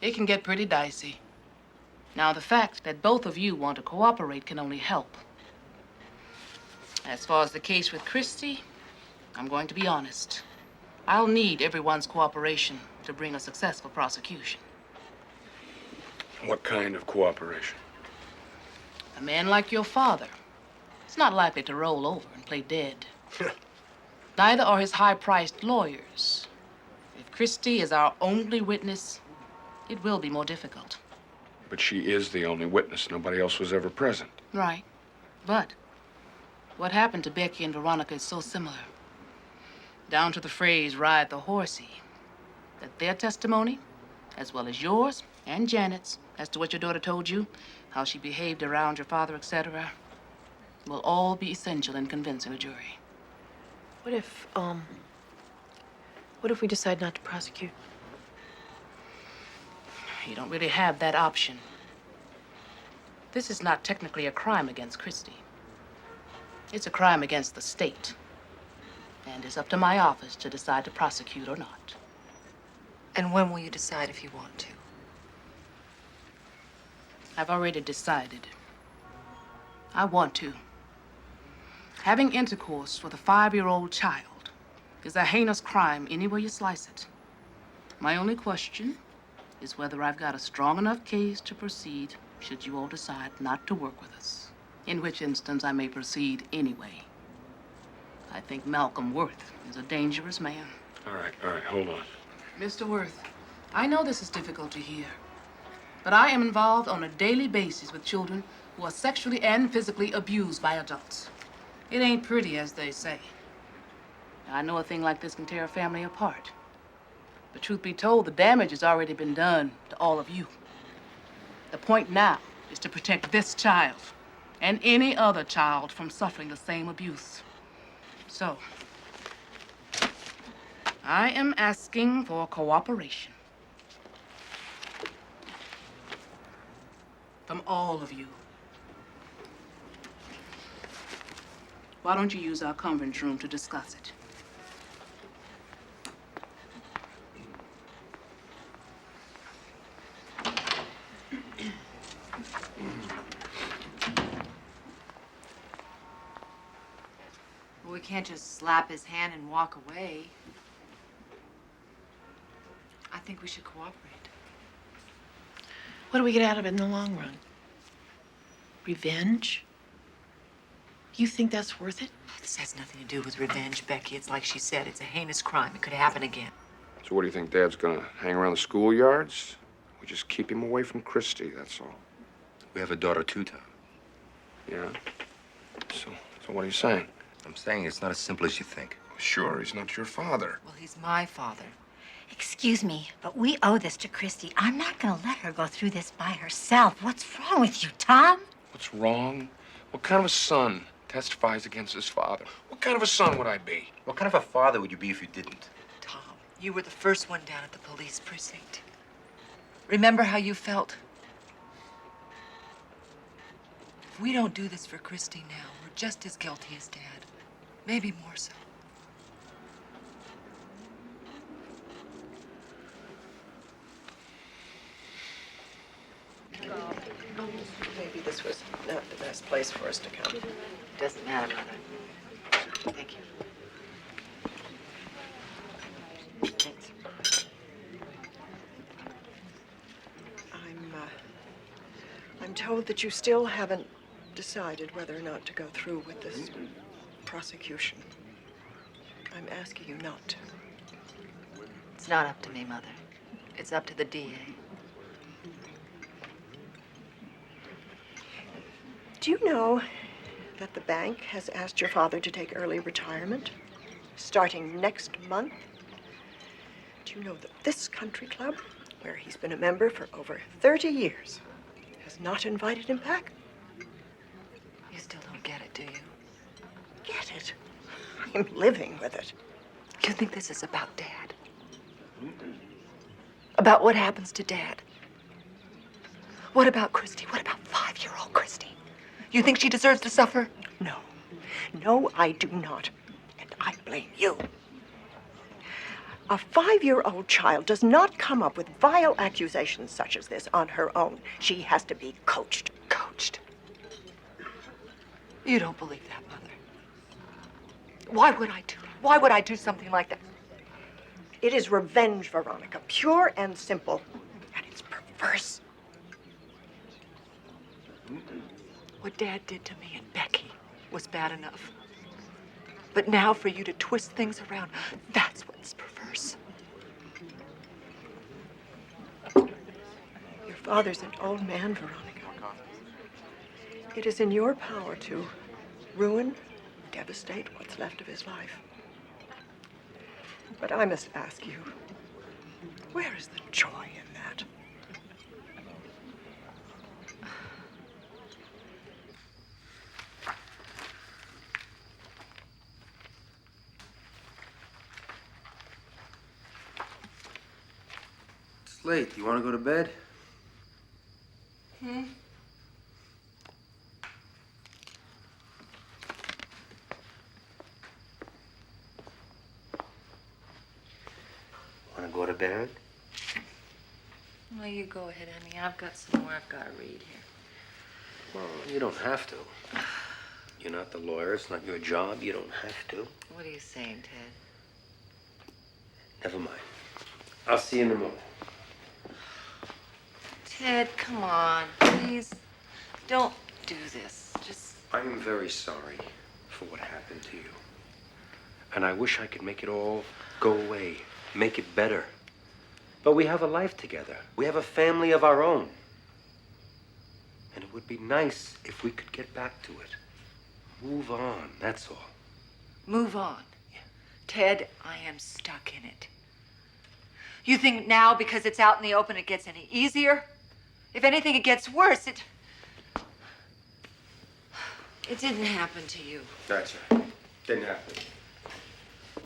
It can get pretty dicey. Now, the fact that both of you want to cooperate can only help. As far as the case with Christy, I'm going to be honest. I'll need everyone's cooperation to bring a successful prosecution. What kind of cooperation? A man like your father is not likely to roll over and play dead. Neither are his high-priced lawyers. If Christy is our only witness, it will be more difficult. But she is the only witness. Nobody else was ever present. Right. But what happened to Becky and Veronica is so similar, down to the phrase, ride the horsey, that their testimony, as well as yours and Janet's, as to what your daughter told you, how she behaved around your father, etc., will all be essential in convincing a jury. What if we decide not to prosecute? You don't really have that option. This is not technically a crime against Christy. It's a crime against the state. And it's up to my office to decide to prosecute or not. And when will you decide if you want to? I've already decided. I want to. Having intercourse with a 5-year-old child is a heinous crime any way you slice it. My only question is whether I've got a strong enough case to proceed should you all decide not to work with us, in which instance I may proceed anyway. I think Malcolm Worth is a dangerous man. All right, hold on. Mr. Worth, I know this is difficult to hear, but I am involved on a daily basis with children who are sexually and physically abused by adults. It ain't pretty, as they say. I know a thing like this can tear a family apart. But truth be told, the damage has already been done to all of you. The point now is to protect this child and any other child from suffering the same abuse. So, I am asking for cooperation from all of you. Why don't you use our conference room to discuss it? Well, we can't just slap his hand and walk away. I think we should cooperate. What do we get out of it in the long run? Revenge? You think that's worth it? This has nothing to do with revenge, Becky. It's like she said, it's a heinous crime. It could happen again. So what do you think, Dad's gonna hang around the schoolyards? We just keep him away from Christy, that's all. We have a daughter too, Tom. Yeah? So what are you saying? I'm saying it's not as simple as you think. Sure, he's not your father. Well, he's my father. Excuse me, but we owe this to Christy. I'm not gonna let her go through this by herself. What's wrong with you, Tom? What's wrong? What kind of a son testifies against his father? What kind of a son would I be? What kind of a father would you be if you didn't? Tom, you were the first one down at the police precinct. Remember how you felt? If we don't do this for Christy now, we're just as guilty as Dad. Maybe more so. Maybe this was not the best place for us to come. Doesn't matter, Mother. Thank you. Thanks. I'm told that you still haven't decided whether or not to go through with this prosecution. I'm asking you not to. It's not up to me, Mother. It's up to the DA. Do you know that the bank has asked your father to take early retirement starting next month? Do you know that this country club, where he's been a member for over 30 years, has not invited him back? You still don't get it, do you? Get it? I'm living with it. You think this is about Dad? About what happens to Dad? What about Christy? What about 5-year-old Christy? You think she deserves to suffer? No. No, I do not. And I blame you. A 5-year-old child does not come up with vile accusations such as this on her own. She has to be coached. Coached? You don't believe that, Mother. Why would I do it? Why would I do something like that? It is revenge, Veronica, pure and simple. And it's perverse. What Dad did to me and Becky was bad enough. But now for you to twist things around, that's what's perverse. Your father's an old man, Veronica. It is in your power to ruin, devastate what's left of his life. But I must ask you, where is the joy in that? It's late. Do you want to go to bed? Want to go to bed? Well, you go ahead, honey. I've got some more I've got to read here. Well, you don't have to. You're not the lawyer. It's not your job. You don't have to. What are you saying, Ted? Never mind. I'll see you in the morning. Ted, come on, please. Don't do this. Just... I am very sorry for what happened to you. And I wish I could make it all go away, make it better. But we have a life together. We have a family of our own. And it would be nice if we could get back to it. Move on, that's all. Move on. Yeah. Ted, I am stuck in it. You think now because it's out in the open it gets any easier? If anything, it gets worse. It didn't happen to you. That's right. Didn't happen.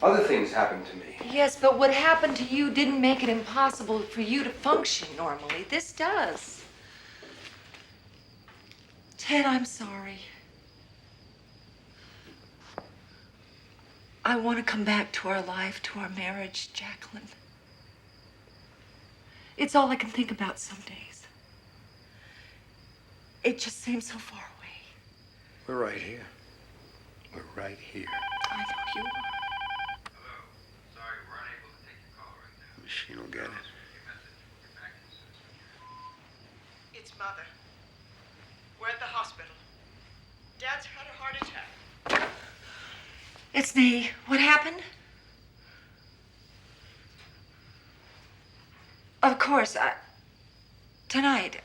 Other things happened to me. Yes, but what happened to you didn't make it impossible for you to function normally. This does. Ted, I'm sorry. I want to come back to our life, to our marriage, Jacqueline. It's all I can think about some days. It just seems so far away. We're right here. We're right here. I know you are. She don't get it. It's Mother. We're at the hospital. Dad's had a heart attack. It's me. What happened? Of course, tonight.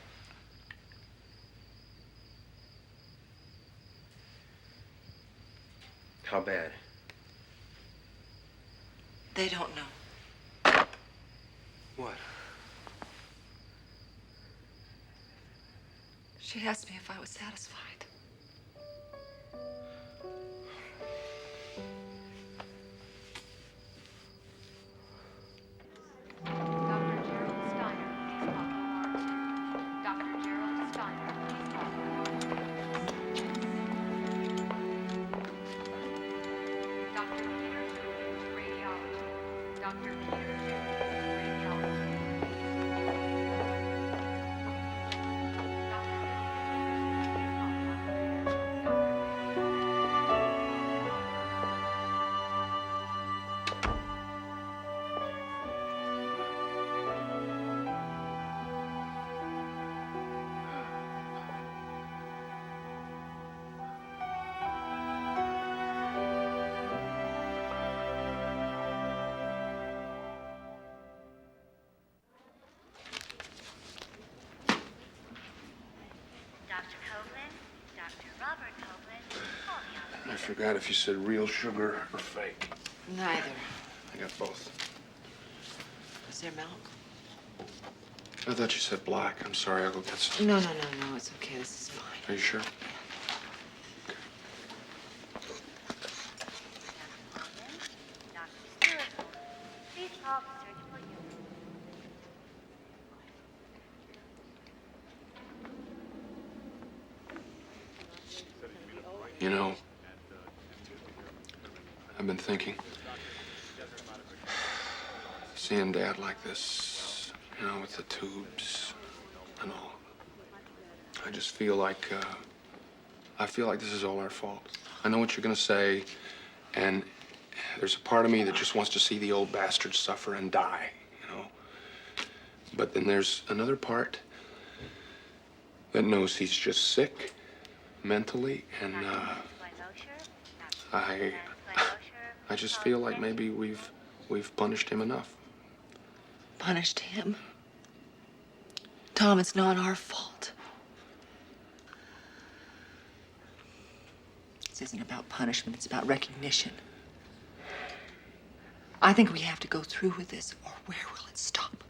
How bad? They don't know. What? She asked me if I was satisfied. I forgot if you said real sugar or fake. Neither. I got both. Is there milk? I thought you said black. I'm sorry, I'll go get some. No, it's okay. This is fine. Are you sure? You know, I've been thinking, seeing Dad like this, you know, with the tubes and all, I just feel like, this is all our fault. I know what you're gonna say, and there's a part of me that just wants to see the old bastard suffer and die, you know? But then there's another part that knows he's just sick mentally, and I just feel like maybe we've punished him enough. Punished him? Tom, it's not our fault. This isn't about punishment, it's about recognition. I think we have to go through with this, or where will it stop?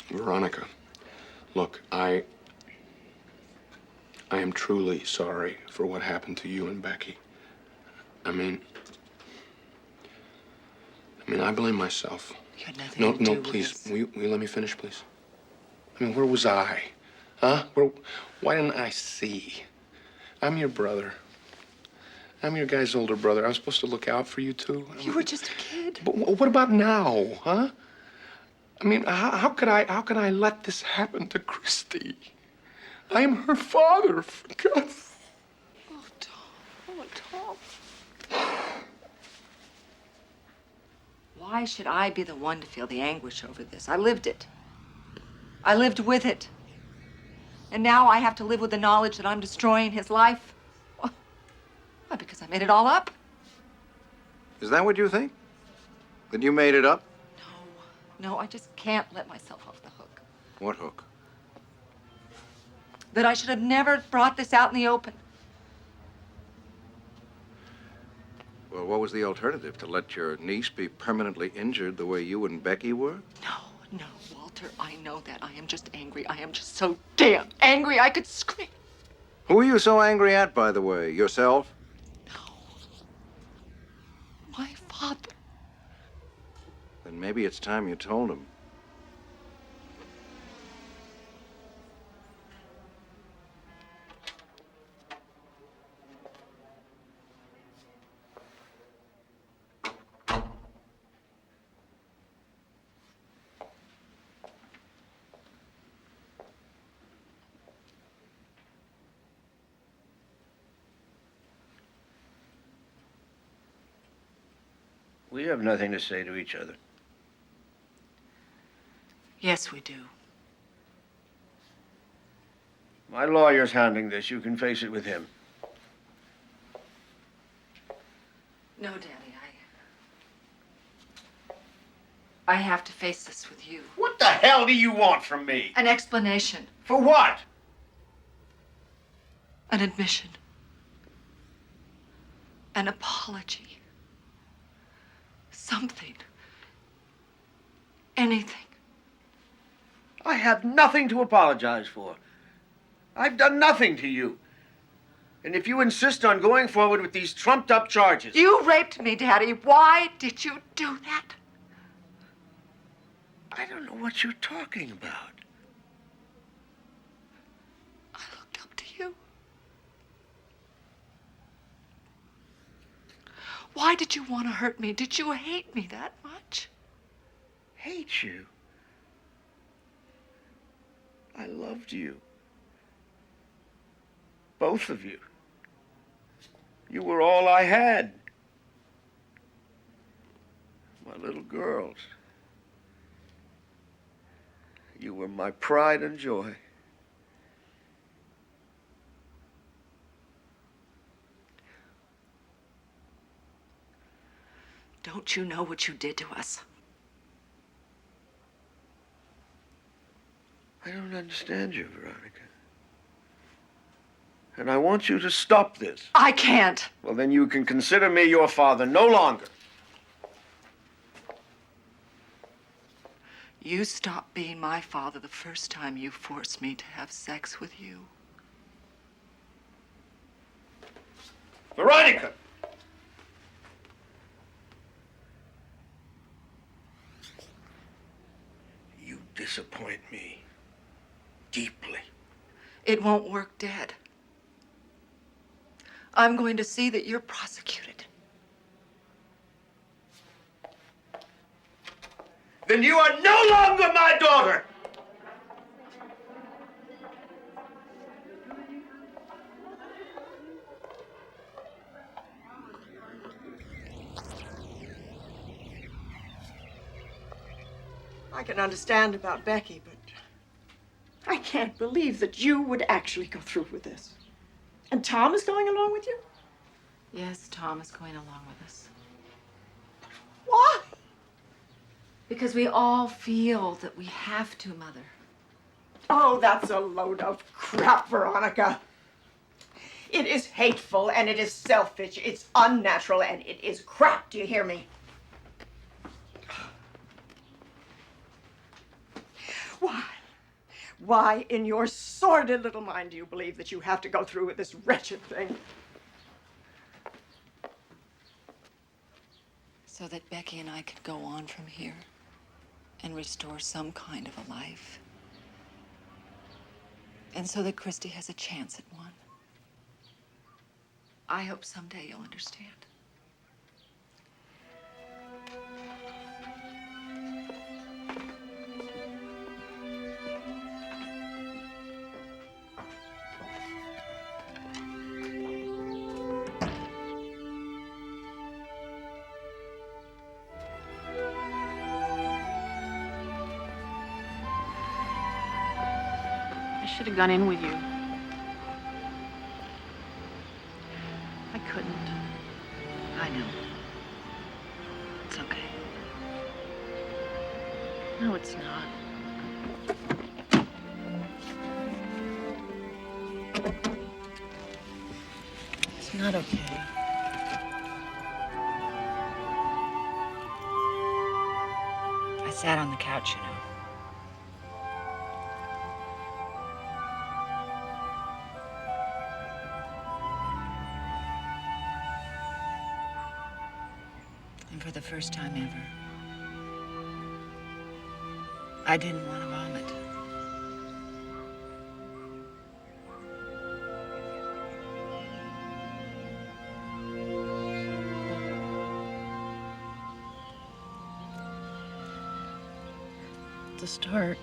Veronica, look, I am truly sorry for what happened to you and Becky. I mean, I blame myself. You had nothing to do with please. this. Will you let me finish, please? I mean, where was I? Huh? Why didn't I see? I'm your brother. I'm your guy's older brother. I was supposed to look out for you, too. You were just a kid. But what about now, huh? I mean, how could I let this happen to Christy? I'm her father, for God's sake. Oh, Tom. Oh, Tom. Why should I be the one to feel the anguish over this? I lived it. I lived with it. And now I have to live with the knowledge that I'm destroying his life? Why, because I made it all up? Is that what you think? That you made it up? No, I just can't let myself off the hook. What hook? That I should have never brought this out in the open. Well, what was the alternative? To let your niece be permanently injured the way you and Becky were? No, Walter, I know that. I am just angry. I am just so damn angry I could scream. Who are you so angry at, by the way? Yourself? My father. Then maybe it's time you told him. We have nothing to say to each other. Yes, we do. My lawyer's handling this. You can face it with him. No, Daddy, I have to face this with you. What the hell do you want from me? An explanation. For what? An admission. An apology. Something. Anything. I have nothing to apologize for. I've done nothing to you. And if you insist on going forward with these trumped-up charges... You raped me, Daddy. Why did you do that? I don't know what you're talking about. I looked up to you. Why did you want to hurt me? Did you hate me that much? Hate you? I loved you. Both of you. You were all I had. My little girls. You were my pride and joy. Don't you know what you did to us? I don't understand you, Veronica. And I want you to stop this. I can't. Well, then you can consider me your father no longer. You stopped being my father the first time you forced me to have sex with you. Veronica! You disappoint me deeply. It won't work, Dad. I'm going to see that you're prosecuted. Then you are no longer my daughter! I can understand about Becky, but I can't believe that you would actually go through with this. And Tom is going along with you? Yes, Tom is going along with us. Why? Because we all feel that we have to, Mother. Oh, that's a load of crap, Veronica. It is hateful, and it is selfish, it's unnatural, and it is crap. Do you hear me? Why in your sordid little mind do you believe that you have to go through with this wretched thing? So that Becky and I could go on from here and restore some kind of a life. And so that Christy has a chance at one. I hope someday you'll understand. I should have gone in with you. I couldn't. I know. It's okay. No, it's not. It's not okay. I sat on the couch, you know. And for the first time ever, I didn't want to vomit. It's a start.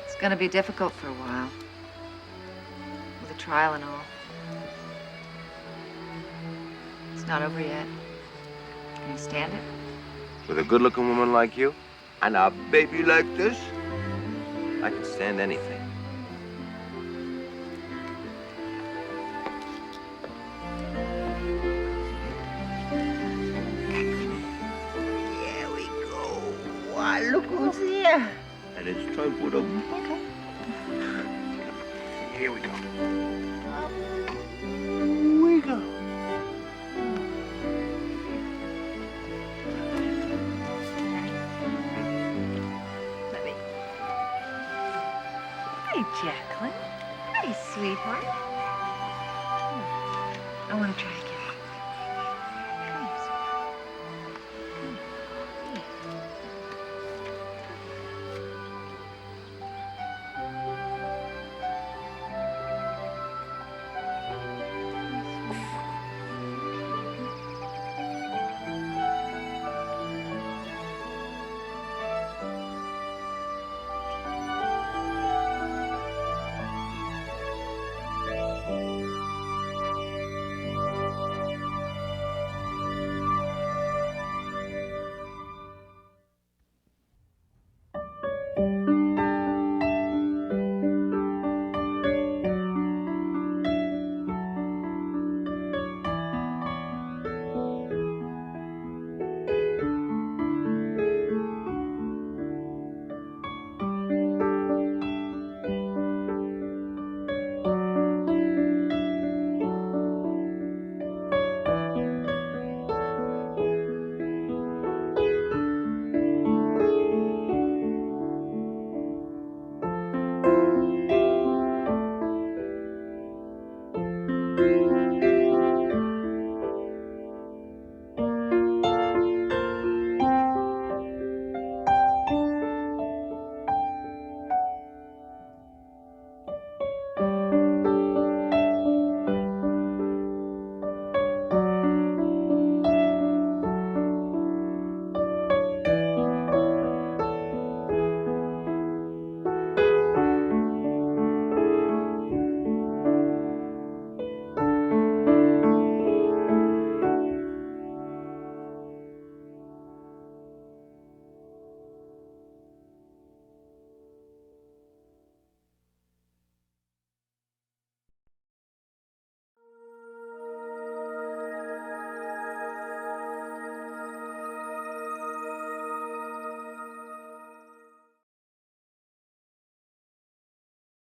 It's gonna be difficult for a while. With a trial and all. It's not over yet. Can you stand it? With a good-looking woman like you, and a baby like this, I can stand anything. There we go. Wow, look who's here. And it's time for the... Okay. Here we go. Here we go. Let me. Hey, Jacqueline. Hey, sweetheart. I want to try it.